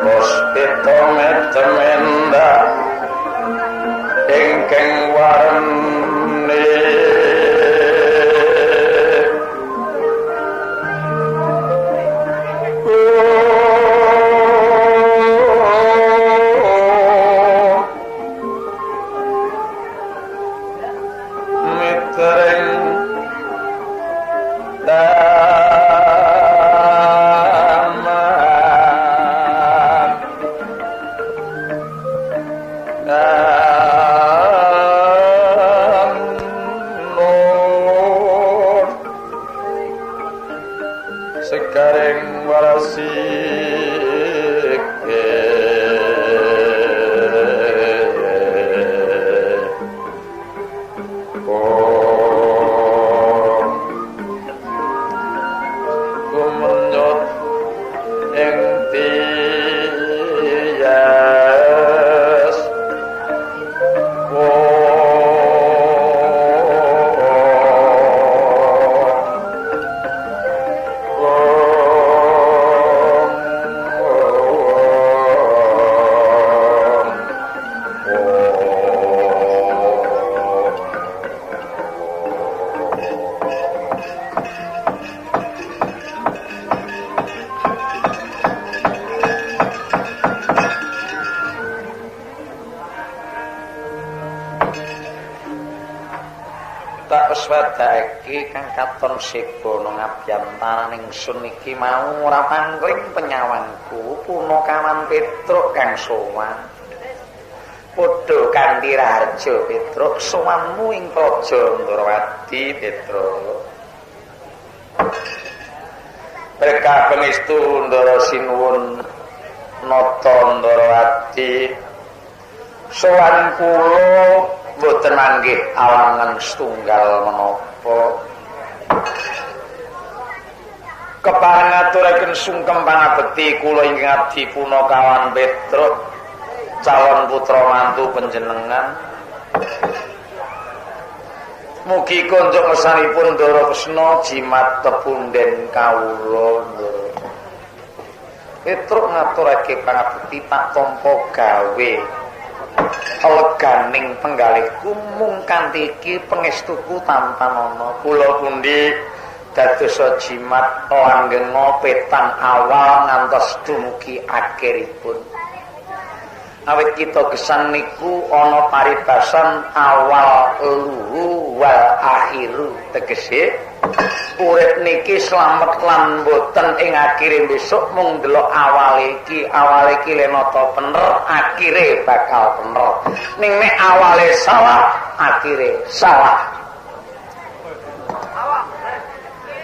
[SPEAKER 3] Puspito metemenda ingkang warni swadake kang katon sebono ngabyantaran ingsun iki mau ora pangling penyawangku Punakawan Petruk kang sowan padha kanthi Raharja Petruk sowanmu ing Praja Ndarawati Petruk berkah pangestu Ndara sinuwun nata Ndarawati sowan kula boten manggih awangan setunggal menapa kepareng ngaturaken sungkem pangabekti kula ingkang abdi Punakawan Petruk calon putra mantu panjenengan mugi konjuk mesanipun Ndara Kresna jimat tepunden kawula Petruk ngaturake pangabekti tak tampa gawe leganing penggalihku mung kanthi iki pangestuku tanpa ana kula pundi dados jimat langgenga petang awal ngantos dumugi akhiripun awit kita gesang niku ana paribasan awal luhu wal akhiru tegese urip niki slamet lan boten ing akhire besok mung delok awale iki lenata bener akhire bakal bener ning nek awale salah akhire salah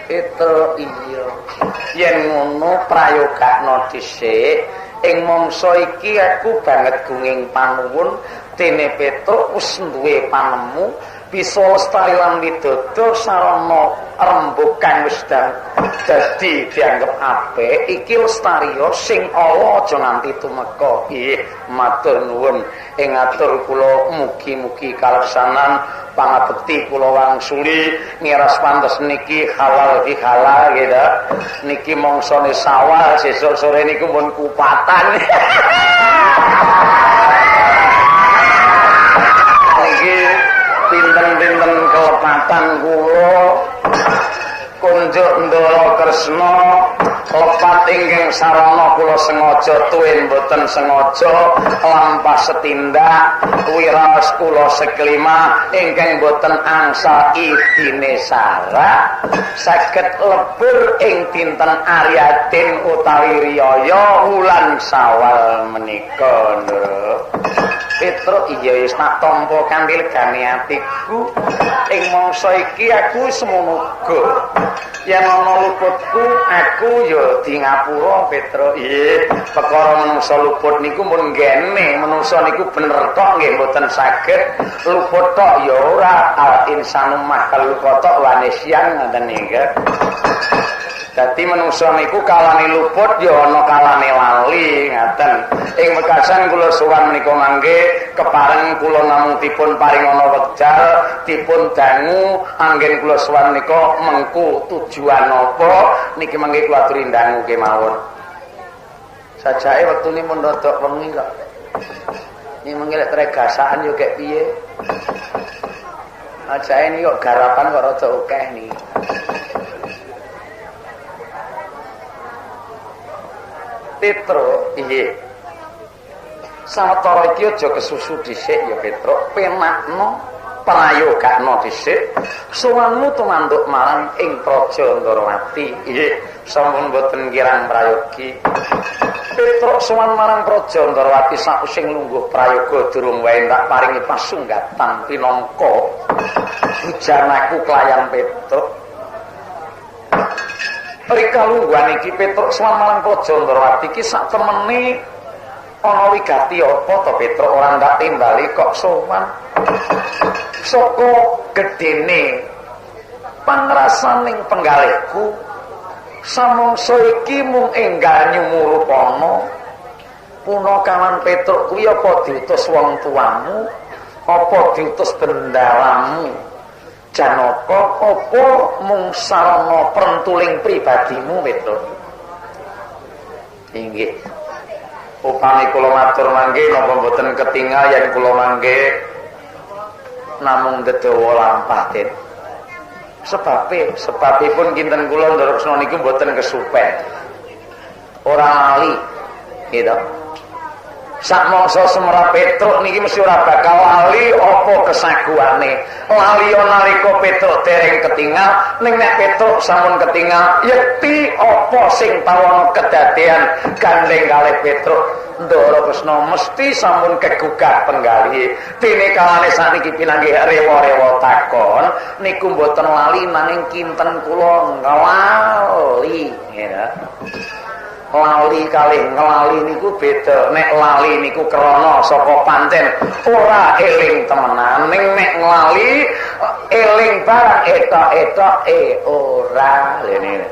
[SPEAKER 3] itu iya yen ngono prayogakno dhisik ing mangsa iki aku banget gunging panuwun dene Petruk wis duwe panemu bisa lestari lan widodo sarana rembug kang wis dadi dianggep apik iki lestariya sing ala aja nganti tumeka nggih matur nuwun ing atur kula mugi-mugi kaleksanan pangabekti kula wangsuli ngiras pantes niki halal di halal gitu niki mongsone sawal sesuk sore niku mun kupatan niki pinten-pinten kelepatan kula kunjuk Ndara Kresna lepat ingkang sarana kula sengaja tuwin boten sengaja lampah setindak wiraos kula sekelima ingkang boten angsa idine sara saged lebur ing dinten Aryatin utawi riyaya wulan Sawal menika Ndara Petruk iya wis tak tampa kanthi legane atiku ing mangsa iki aku semono uga yen ana luputku aku ya di ngapura Petruk nggih perkara manungsa luput niku mun ngene manungsa niku bener tok nggih mboten saged luput tok ya ora al insanu mahal tok wanesian ngoten nggih Dadi manungsa niku kalane luput ya ana kalane lali ngaten. Ing wekasan kula sowan menika mangke kepareng kula namung dipun paring ana wekdal dipun dangu anggen kula sowan menika mengku tujuan napa niki mangke kula aturi dangu kemawon. Sajake wektune mun rodok wengi kok. Ning mangke lek tregasaan yo kek piye? Ajake niki kok garapan kok rada akeh niki. Petro, iya. Sawetara iki aja kesusu dhisik ya Petro, penakno prayogakno dhisik. Sowanmu tumanduk marang ing Praja Ndarawati. Iya, sampun boten kirang prayogi. Petro sowan marang Praja Ndarawati sausing lungguh prayoga durung wae tak paringi pasunggatan pinangka bujanaku klayan Petro. Rikalungguhan iki Petruk sowan marang Praja Ndarawati iki sak temene ana wigati apa to Petruk ora ndak timbali kok sowan saka gedene pangrasaning penggalihku samangsa iki mung enggal nyumurupana punakawan Petruk kuwi apa diutus wong tuamu apa diutus bendalamu Janaka apa mung sarana prentuling pribadimu Petro? Inggih. Upami kula matur mangke napa mboten ketingal yen kula mangke namung dedawa lampah Den. Sebabipun kinten kula Ndarawasena niku mboten kesupen. Ora lali. Gitu. Sak mangsa semera Petruk niki mesti ora bakal lali apa kesaguane. Lali nalika Petruk dereng ketingal, ning nek Petruk sampun ketingal, yekti apa sing tawono kedadean gandeng kalih Petruk. Ndarawasena mesti sampun kegugah penggalih. Dene kalane sakniki pinanggih rewa-rewa takon, niku mboten lali nanging kinten kula nglali, ya. Lali kalih nglali niku beda. Nek lali niku krana saka pancen ora eling temenan, ning nek nglali eling barang etok-etok ora lene.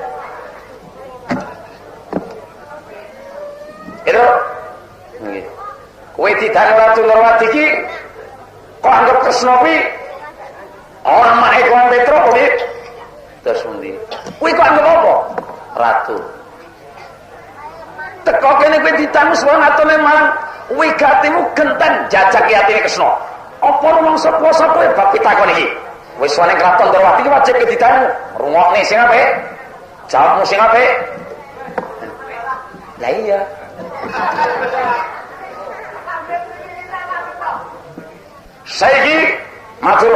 [SPEAKER 3] Itu nggih. Kowe didang Ratu Ndarawati iki kok anggap tresna kuwi ora mae kowe Petro kuwi. Terus pundi? Kuwi kok anggap apa? Ratu. Teko kene kowe ditanu suwan atone marang wigatimu genten jajaki atine Kresna. Apa rumangsa kuwasa kowe bab pitakon iki? Wis suwane kraton Ndarawati iki wajib ditanu. Rungokne sing apik. Jawabmu sing apik. Lah iya. Saiki matur.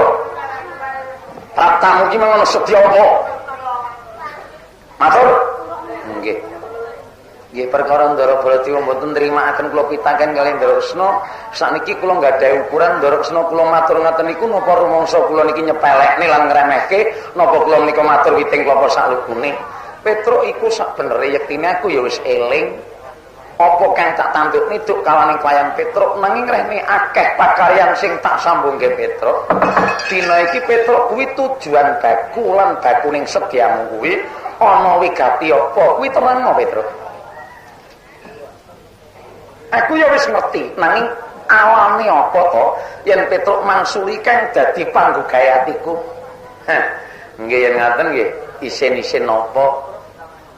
[SPEAKER 3] Pratamu iki mangono sedya apa? Matur. Nggih. Nggih perkara Ndarawati mboten nrimakaken kula pitaken kalih Ndarawasena sakniki kula nggadahi ukuran Ndarawasena kula matur ngaten niku napa rumangsa kula niki nyepelekne lan ngremehke napa kula menika matur witing klapa saklebune Petruk iku sak benere yektine aku ya wis eling apa kang tak tandukne duk kawaning klayan Petruk nanging rene akeh pakaryan sing tak sambungke Petruk dina iki Petruk kuwi tujuan baku lan bakuning sediamu kuwi ana wigati apa kuwi terangno Petruk. Aku ya wis ngerti, nanging awalane apa to yen Petruk mangsuli kang dadi panggugah atiku. Nggih yen ngaten nggih, isin-isin napa,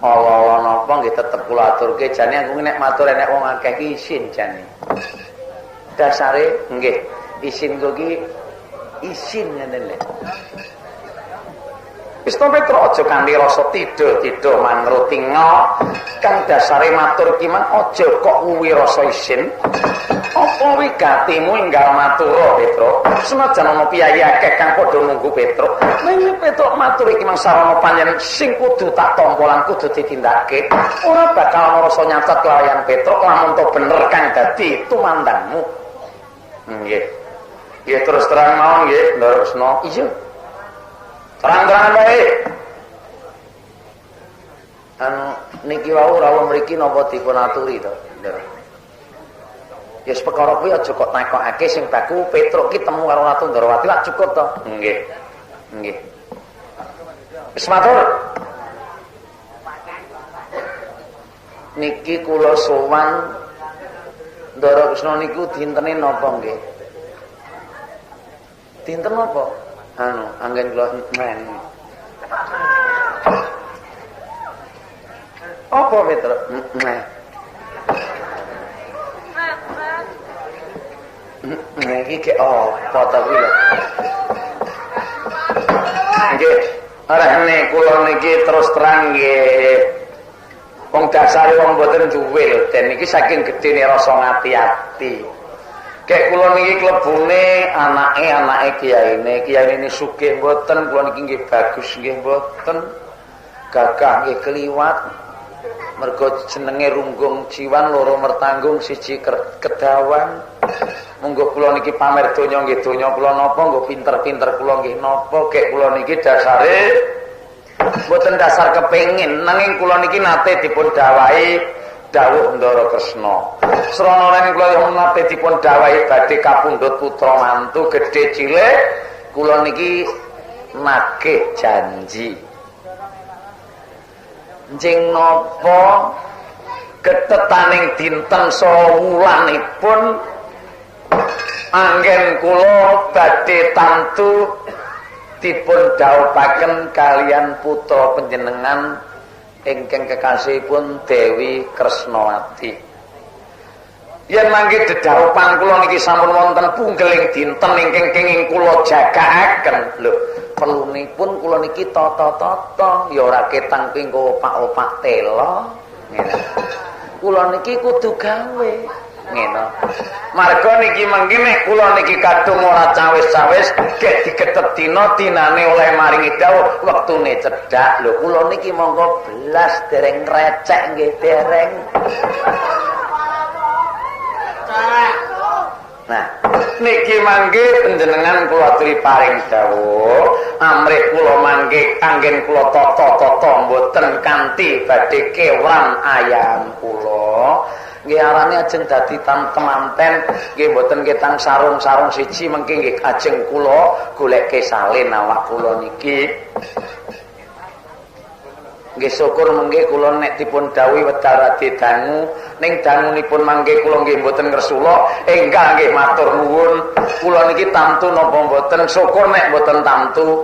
[SPEAKER 3] ala-ala napa nggih tetep kula aturke jane aku nek matur nek wong akeh ki isin jane. Dasare nggih, isin kuwi isin ngene lho. Wis to Petruk aja kanthi rasa tido-tido manut tinga kang dasare matur ki mang aja kok kuwi rasa isin. Apa wigatimu enggal matur Petruk? Senajan ana piyayi akeh kang padha nunggu Petruk. Ning Petruk matur iki mang sarana panjenengan sing kudu tak tampa lan kudu ditindakake. Ora bakal ana rasa nyacat kelayan Petruk lamun to bener kang dadi tumandangmu. Nggih. Nggih terus terang mawon nggih Ndarawasena. Iya. Terang-terangan bae. Niki wau rawuh mriki napa dipun aturi to, Ndara. Ya perkara kuwi aja kok takokake sing baku Petruk ki temu karo Ratu Ndarawati lak cukup to. Nggih. Nggih. Wis matur. niki kula sowan Ndara Kresna niku dintene napa nggih? Dinten napa? Anggen kula men. Apa Petro? Iki ke apa ta kuwi lho. Nggih, arane kula niki terus terang nggih. Wong dasare wong mboten duwe lho, den iki saking gedene rasa ngati-ati. Kek kula niki klebune anake kiyaine sugih mboten, kula niki nggih bagus nggih mboten. Gagah nggih kliwat. Mergo jenenge Runggung Jiwan loro mertanggung siji kedawan. Monggo kula niki pamer donya nggih donya kula napa, nggo pinter-pinter kula nggih napa, kek kula niki dasare mboten dasar kepengin, nanging kula niki nate dipun dawahi dawuh Ndara Kresna. Srana ren kula nate dipun dawahi badhe kapundhut putra mantu gedhe cilik, kula niki nagih janji. Njing napa ketetaning dinten saha wulanipun anggen kula badhe tantu dipun dhawuhaken kalian putra panjenengan ingkang kekasihipun Dewi Kresnawati. Yen mangke dedhawuhan kula niki sampun wonten punggeling dinten ingkang kenging kula jagaaken. Lho, pelunipun kula niki tata-tata ya ora ketang pingko opak-opak tela. Ngene. Kula niki kudu gawe. Ngene. Marga niki mangke nek kula niki kadung ora cawis-cawis gek digetep dina dinane oleh maringi dawuh wektune cedhak. Lho kula niki monggo belas dereng recek nggih dereng. Nah, niki mangke panjenengan kula aturi paring dawuh, amrih kula mangke anggen kula tata-tata mboten kanthi badhe kewan ayam kula. Nggih arane ajeng dadi temanten, nggih mboten ketang sarung-sarung siji mengke nggih ajeng kula goleke salin awak kula niki. Nggih syukur mengke kula nek dipun dawuhi wedal radi dangu ning dangunipun mangke kula nggih mboten ngresula enggal nggih matur nuwun kula niki tamtu napa mboten syukur nek mboten tamtu.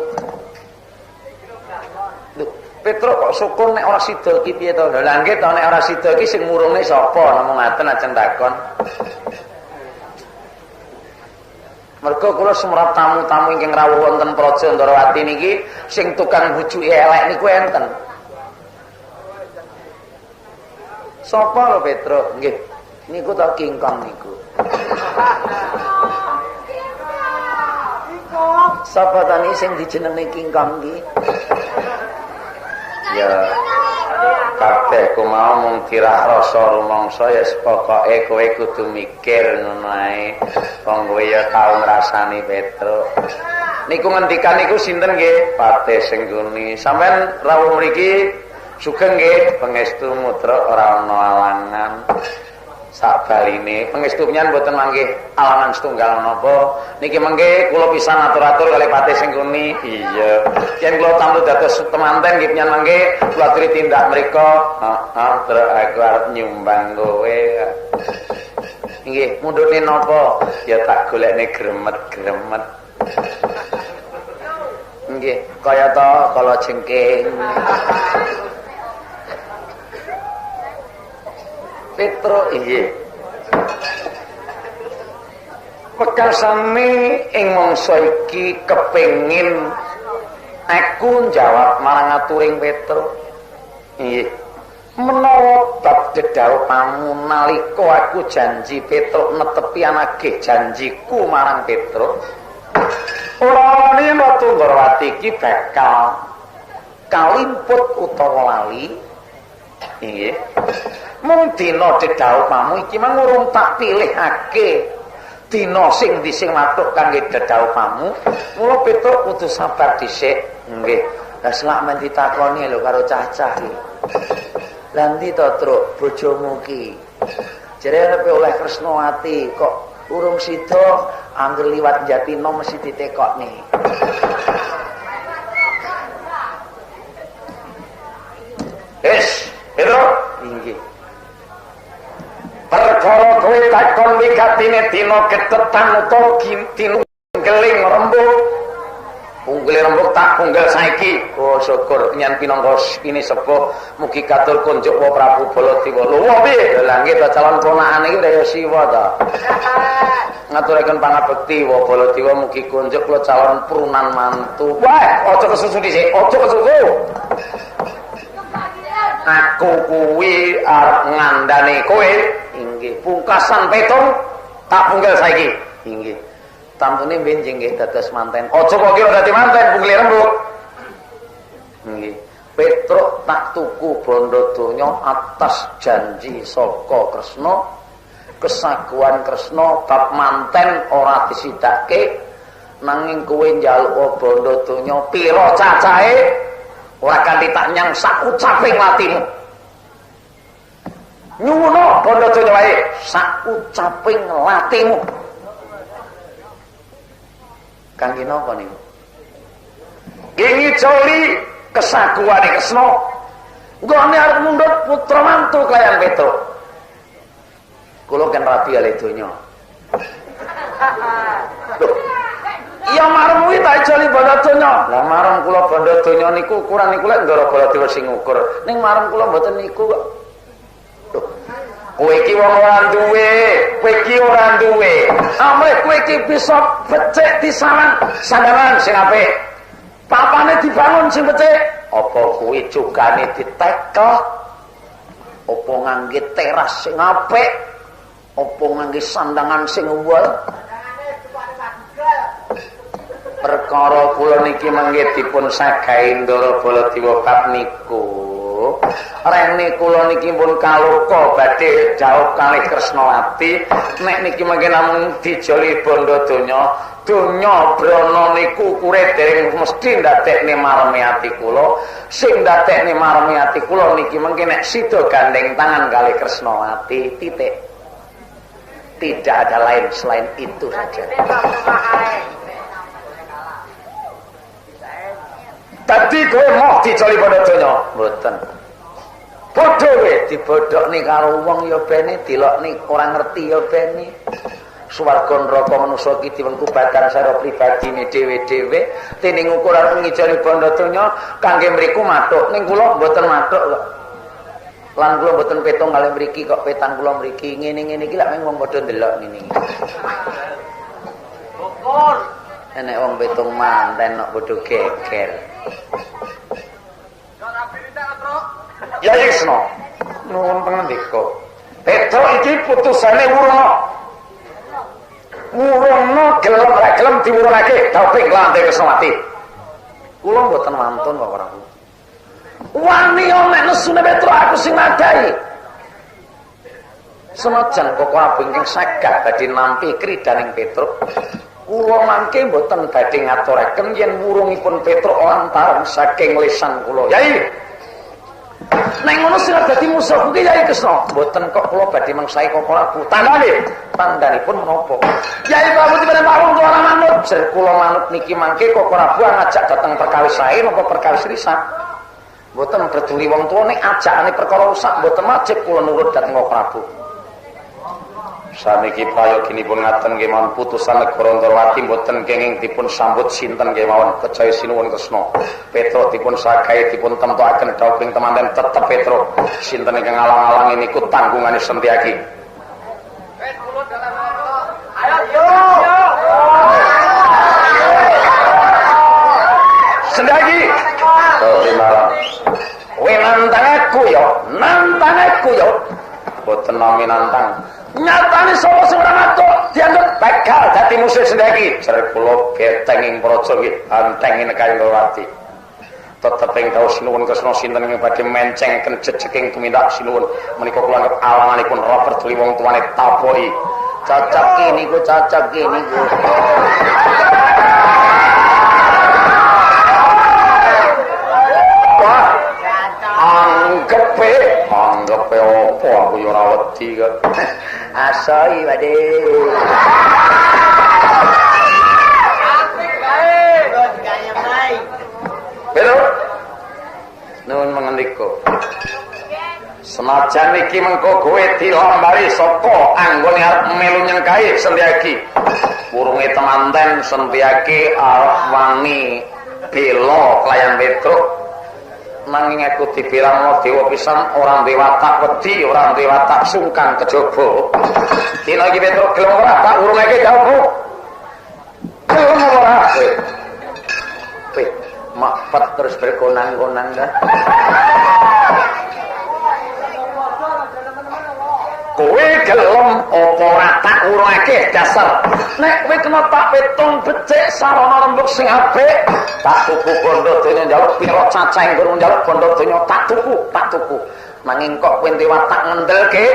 [SPEAKER 3] Lho Petro kok syukur nek ora sida iki piye to? Lah nggih to nek ora sida iki sing murungne sapa namung ngaten ajeng takon. Mergo kula semrap tamu-tamu ingkang rawuh wonten Praja Ndarawati niki sing tukang bujuki elek niku enten. Sapa lho Petro? Nggih. Niku ta kingkong niku. Sapa tani sing dijenengi kingkong iki? Ya kabeh ku mau mung tirah rasa rumangsa ya pokoke kowe kudu mikir ngono ae. Wong kowe ya tau ngrasani Petro. Niku ngendikan niku sinten nggih? Patih Sengguni. Sampeyan rawuh mriki sugeng nggih pangestu mutra ora ana alangan sabaline pangestu nyan mboten mangke alangan setunggal napa niki mangke kula pisan atur-atur kalih Patih Sengguni. Iya yen kula tamtu dados temanten nggih nyan mangke kula aturi tindak mriku terus aku arep nyumbang kowe nggih mundhune napa ya tak golekne gremet-gremet nggih kaya to kala jengking. Petro inggih pekasane ing mangsa iki kepengin aku njawab marang aturing Petro. Nggih menawa bab dedhawuhmu nalika aku janji Petro netepi anake janjiku marang Petro ora ana Ratu Ndarawati iki bakal kalimput utawa lali. Nggih mung dina dedhawuhmu iki mang urung tak pilihake dina sing dising matuk kangge dedhawuhmu mula Petro kudu sabar dhisik. Nggih lah selak men ditakoni lho karo cacah iki lha ndi to Truk bojomu ki jare arep oleh Kresnawati kok urung sida angger liwat Jatinong mesti ditekokne. Petro inggih kowe takon wigatine dina ketetan utawa dina geling rembug. Punggel rembug tak punggal saiki. Oh syukur nyen pinangka ini sepuh mugi katur kunjuk wa Prabu Baladewa. Lho piye? Lah nggih to calon ponakane iki Raya Siwa ta. Ngaturaken pangabekti wa Baladewa mugi kunjuk kula calon purunan mantu. Wah, aja kesusu dhisik, aja kesusu. Aku kuwi arep ngandani kowe. Inggih, pungkasan petung tak punggal saiki. Inggih. Tampune benjing nggih dados manten. Aja kok kira dadi manten punggel rembug. Nggih. Petruk tak tuku bondo donya atas janji saka Kresna. Kesaguhan Kresna bab manten ora disidake nanging kowe njaluk bondo donya pira cacahe ora kanthi tak nyang sak ucaping latimu. Nyuwuna bondo donya wae sak ucaping latimu. Kangge napa niku? Nggih coli kesaguhane Kresna. Nggone arep mundhut putra mantu kaliyan Petruk. Kula kan rabi ale donya. Iya marem kuwi tak joli bondo donya. Lah marem kula bondo donya niku ukuran niku lek ndara Baladewa sing ngukur. Ning marem kula mboten niku kok. Kowe iki wong ora duwe, kowe iki ora duwe. Amrih kowe iki bisa becik disalang sandangan sing apik. Papane dibangun sing becik, apa kuwi jugane ditekel? Apa ngangge teras sing apik? Apa ngangge sandangan sing uwel? Perkara kula niki mangke dipun sagahi Ndara Baladewa bab niku. Rene kula niki pun kaloka badhe jauh kalih Kresnawati nek niki mangke namung dijoli bondo donya brana niku ukure dereng mesti ndadekne mareme ati kula sing ndadekne mareme ati kula niki mangke nek sida gandeng tangan kalih Kresnawati titik tidak ada lain selain itu saja. Tadi kowe mau dijoli bondo donya mboten. Bodho kowe dibodhokne karo wong ya bene dilokne ora ngerti ya bene. Swarga neraka manusa iki diwengkubatan sara pribadine dhewe-dhewe dening ukuran ngijoli bondo donya kangge mriku mathuk ning kula mboten mathuk kok. Lan kula mboten petung kalih mriki kok petang kula mriki ngene-ngene iki lak mung wong padha ndelok ngene iki. Bokor. Enek wong petung manten kok padha geger. Ya Kresna, nuwun pangandika. Petruk iki putusane Wurana. Wurana gelem ra gelem diwurunake dawuh Lante Kresnawati. Kula mboten mantun kok ora. Wani nek nesune Petruk aku sing nadahi. Senajan kok ora bengking saged badhe nampi kridaning Petruk. Kula mangke mboten badhe ngaturaken yen wurungipun Petruk lantaran saking lisan kula. Yai. Nek ngono sing dadi musuh kuwi Yai Kresna, mboten kok kula badhe mangsahi kok Prabu. Tandhanipun menapa? Yai Prabu dipun pawon ora manut. Jer kula manut niki mangke kok Prabu ngajak dateng perkawis sae napa perkawis risak. Mboten peduli wong tuwa nek ajakane perkara rusak mboten wajib kula nurut dhateng Prabu. Saniki prayoginipun ngaten nggih mawon putusan negara Ndrawati mboten kenging dipun sambut sinten nggih mawon kejaya sinuwun Kresna. Petruk dipun sagahi dipun temtokaken dawuhing temanten tetep Petruk sinten ingkang alang-alang niku tanggungane Sentyaki. Ayo. Sentyaki. Kowe nantang aku yo. Boten nami nantang. Nyatane sapa sing ora matuk dianggep bakal dadi musuh Sentyaki. Jer kula beteng ing praja nggih anteng ing Negari Ndrawati. Tetep ing daos sinuwun Kresna sinten ing badhe mencengaken jejeking tumindak sinuwun menika kula anggap alanganipun ora peduli wong tuane tapoi. Cacak niku. Wah. Anggepe opo aku yo ora wedi kok. Asoi badhe. Asik kae, bos kaya mai. Betul. Nuwun mangandika. Senajan iki mengko kowe dilambari saka anggone arep melu nyengkahi Sentyaki. Urunge temanten Sentyaki arep wani bela klayan Petruk. Nanging aku dibilang dewa pisan ora duwe watak wedi, ora duwe watak sungkan kejaba. Dina iki Petruk gelem ora tak urungake jawabku. Gelem ora kowe. Kowe mapat terus berkonang-konang kan. Kowe gelem apa ora tak urungake dasar. Nek kowe kena tak petung becik sarana rembug sing apik, tak tuku bondo donya njaluk pira cacah nggon njaluk bondo donya tak tuku. Nanging kok kowe duwe watak ngendelke,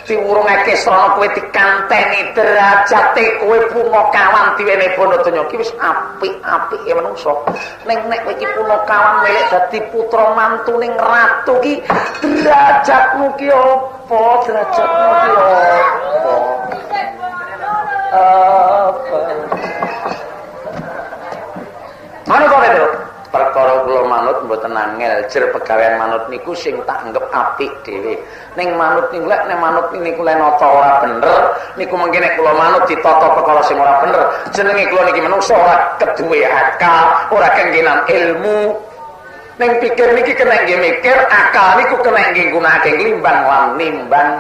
[SPEAKER 3] diurungake sarana kowe dikanteni derajate kowe punakawan diwene bondo donya iki wis apik-apike manungsa. Ning nek kowe iki punakawan milik dadi putra mantuning ratu ki derajatmu ki apa? Derajatmu ki apa? Mana kok itu? Perkara kula manut mboten angel, jer pegawean manut niku sing tak anggap apik dhewe. Ning manut niku lek nek manut niku lek nata ora bener, niku mengke nek kula manut ditata perkara sing ora bener. Jenenge kula niki manungsa ora keduwe akal, ora kengginan ilmu. Ning pikir niki kena nggih mikir, akal niku kena nggih gunakake nglimbang lan nimbang.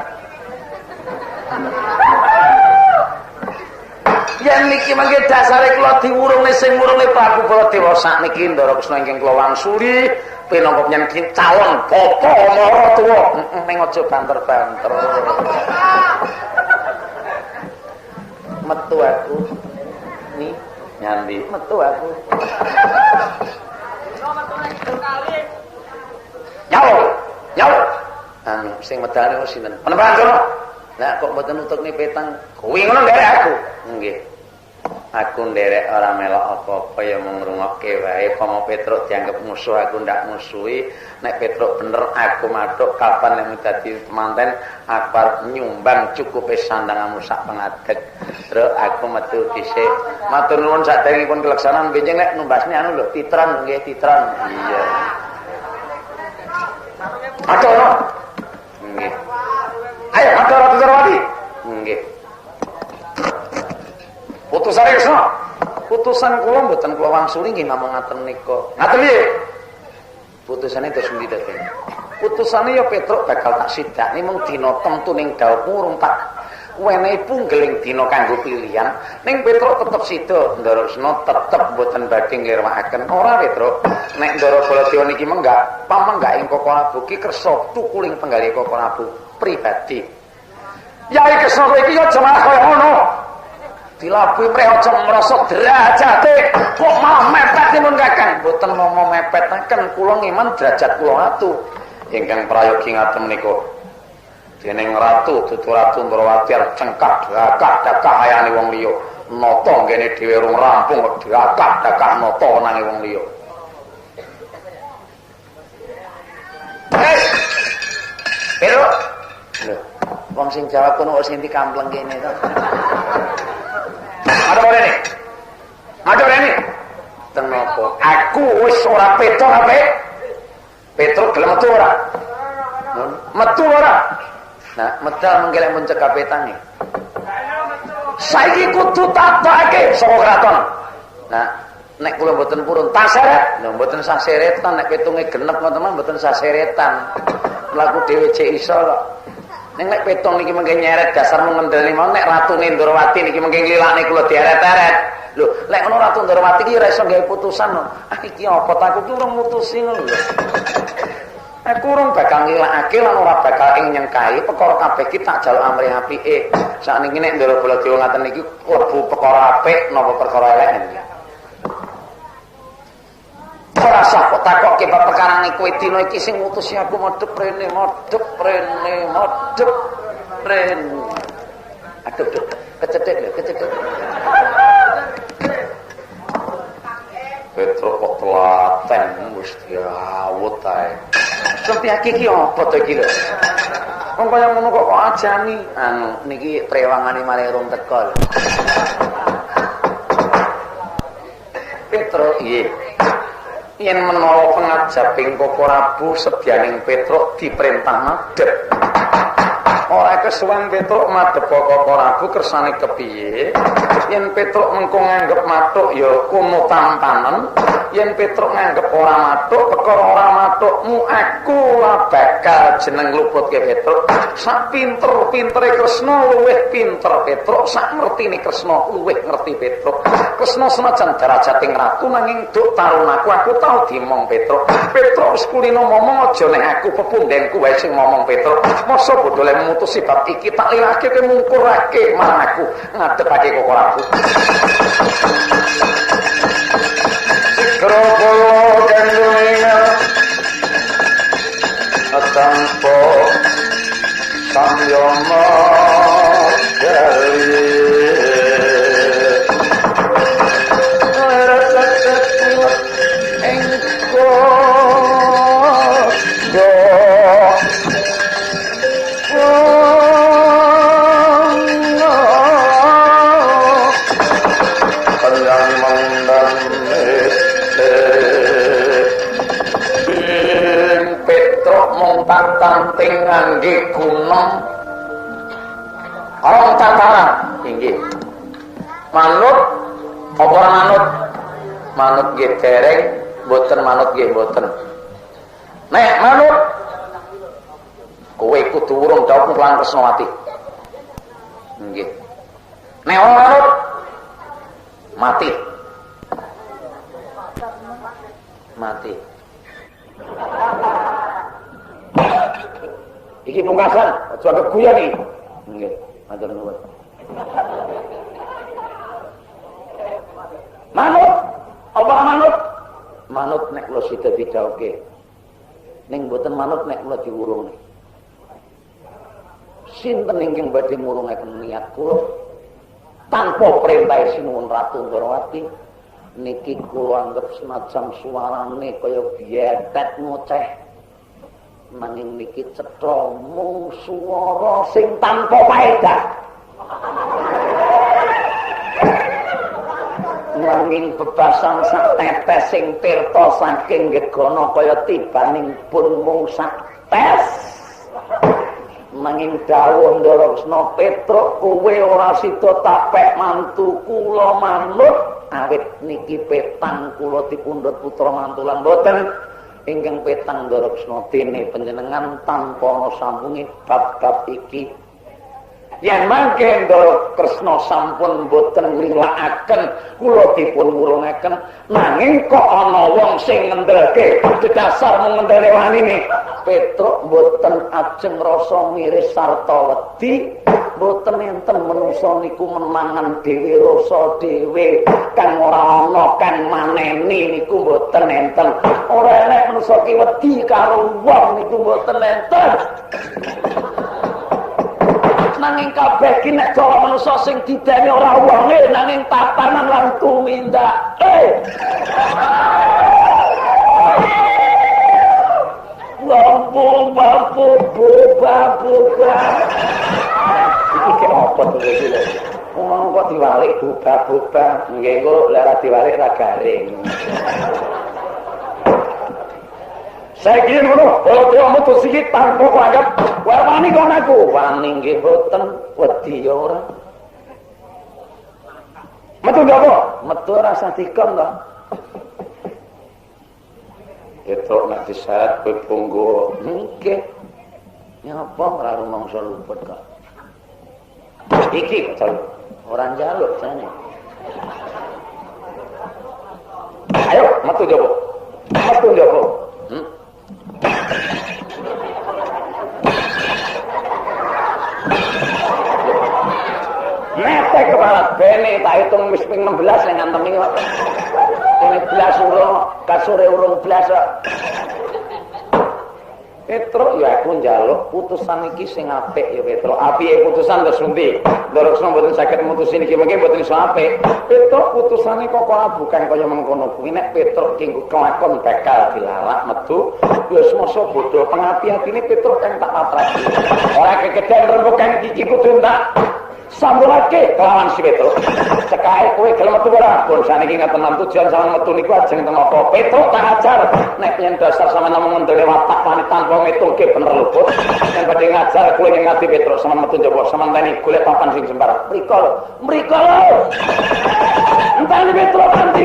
[SPEAKER 3] Yen niki mangke dasare kula diwurungne sing wurungne Prabu Baladewa sakniki Ndara Kresna ingkang kula wangsuli pinangka nyen calon bapa maratuwa. Ning aja banter-banter. Metu aku. Ni nyandi metu aku. Nyaw. Anu sing medane sinten? Penembahan kono. Lah kok mboten nutukne petang. Kuwi ngono nderek aku. Nggih. Aku nderek ora melok apa-apa ya mung ngrungokke wae. Pomo Petruk dianggep musuh aku ndak musuhi. Nek Petruk bener aku mathuk kapan nek dadi temanten aku arep nyumbang cukupe sandanganmu sak pengadeg. Terus aku metu dhisik. Matur nuwun saderengipun keleksanan benjing nek numbasne anu lho titran nggih titran. Iya. Atur. Nggih. Ayo atur Ratu Sarwati. Nggih. Putusan Kresna. Putusan kula mboten kula wangsuli nggih namung ngaten nika. Ngaten piye? Putusane terus endi to, Ben? Putusane ya Petruk bakal tak sidakne mung dina temtu ning dawuh urung tak wenehi punggeling dina kanggo pilihan. Ning Petruk tetep sida, Ndara Kresna tetep mboten badhe nglirwakaken. Ora Petruk, nek Ndara Baladewa niki menggak pamenggake Koko Prabu ki kersa tukuling penggalih Koko Prabu pribadi. Yai Kresna kowe iki aja malah kaya ngono. Dilabuhi mreh aja ngrasa derajate kok malah mepet mun Kakang. Mboten mau mepetaken kula ngiman derajat kula atu. Ingkang prayogi ngaten menika. Dening ratu dudu Ratu Ndrawati arep cengkak dakak ayane wong liya. Nata ngene dhewe rung rampung kok dakak nata nang wong liya. Pero lho, wong sing jawab kono sing dikampleng kene to. Ada rene. Tenapa? Aku wis ora petok ape? Petruk gelem metu ora? Metu ora? Nah, medal menggelek mencekap petange. Saiki kudu tatake saka kraton. Nah, nek kula mboten purun taseret, lho mboten saseretan nek petunge genep ngoten mboten saseretan. Mlaku dhewe cek iso kok. Ning nek petong niki mengke nyeret dasar mengendeli mau nek Ratune Ndrawati niki mengke nglilakne kula dieret-eret. Lho, lek ngono Ratu Ndrawati iki ora iso gawe putusan lho. Ah iki apa ta aku ki urung mutusi ngono lho. Aku urung bakal nglilakake lan ora bakal ing nyengkahi perkara kabeh ki tak jaluk amrih apike. Sakniki nek Ndara Baladewa ngaten niki klebu perkara apik napa perkara elek. Ora sah kok takokke bab perkarane kowe dina iki sing ngutusi aku modhep rene. Aduh, kecetek lho, kecetek. Petruk kok telaten wis diawut ae. Sentyaki iki apa to iki lho? Wong kaya ngono kok ajani. Anu niki trewangane malah rung teko lho. Petruk, yen menawa pengajaping Koko Prabu sedyaning Petruk diperintah madhep. Ora kesuwen Petruk madhep Koko Prabu kersane kepiye? Yen Petruk mengko nganggep mathuk ya kono tampanen. Yen Petruk nganggep ora mathuk, perkara ora mathukmu aku ora bakal jeneng luputke Petruk. Sak pinter-pintere Kresna luwih pinter Petruk, sak ngertine Kresna luwih ngerti Petruk. Kresna senajan derajating ratu nanging duk tarunaku aku tau dimong Petruk. Petruk wis kulino momong aja ning aku pepundhenku wae sing ngomong Petruk. Mosok bodho le mutusi bab iki tak lilake ke mungkurake marang aku ngadepake Koko Prabu. Sikropolo gandulinga atampo samyama jali engko do tanting ngangge gunung orang tataran inggih manut apa ora manut nggih dereng mboten manut nggih mboten nek manut kowe kudu urung dawuh lan Kresnawati nggih nek ora manut mati iki pungkasan aja keguyon iki nggih matur nuwun manut nek kula sida didhawuhke ning mboten manut nek kula diwurung sinten ingkang badhe ngurungaken niat kula tanpa perintah sinuwun Ratu Ndrawati niki kula anggap senajan suarane kaya bietet ngoceh nanging niki cetha mung swara sing tanpa faedah. Nanging bebasan sak tetes sing tirta saking gegana kaya tibaning pun mung sak tes. Nanging dawuh Ndara Kresna Petruk kowe ora sida tapek mantu kula manut awit niki petang kula dipundhut putra mantulan boten. Ingkang petang Ndara Kresna dene panjenengan tanpa ana sambunge bab-bab iki yen mangke Ndara Kresna sampun boten nglilakaken kula dipun wulungaken nanging kok ana wong sing ngendelke dasar mung ngendele wanine Petruk boten ajeng rasa miris sarta wedi boten enten manungsa niku menangan dhewe rasa dhewe kang ora ana kang maneni niku boten enten ora enek manungsa ki wedi karo wong niku boten enten nanging kabeh ki nek cara manungsa sing didene ora wonge nanging tatanan lan tumindake Bapu, iki apa to iki lho. Wong kok diwalik buba-buba, nggih kok lek ora diwalik ra garing. Saiki ngono, ora metu sikit tanpa anggap wani kok aku. Wani nggih boten, wedi ya ora. Metu napa? Metu rasa dikon to. Petruk nek diseret kowe punggo nggih nyapa ora rumangsa luput kok iki kok ora njaluk jane ayo metu jowo nete kepala bene tak hitung wis ping 16 ning ngantem iki kok 16 urung kasore urung blas kok Petruk ya aku njaluk putusan iki sing apik ya Petruk. Apike putusan terus endi? Ndara Kresna mboten saged mutusin iki mengke mboten iso apik. Petruk putusane kok ora bukan kaya mengkono kuwi nek Petruk kanggo kelakon bakal dilarak metu wis masa bodho pengati-atine Petruk kang tak patraki. Ora kekedhen rembukan iki kudu tak sambungake kelawan si Petruk. Cekae kowe gelem metu ora? Pun saniki ngaten tujuan sampeyan metu niku ajeng teng apa? Petruk tak ajar. Nek yen dasar sampeyan namung ndele watak panik tanpa ngetungke bener luput. Yen badhe ngajar kowe ing ngati Petruk sampeyan metu njaba sampeyan golek papan sing sembarang. Mriko lho. Mriko lho. Entane Petruk kanthi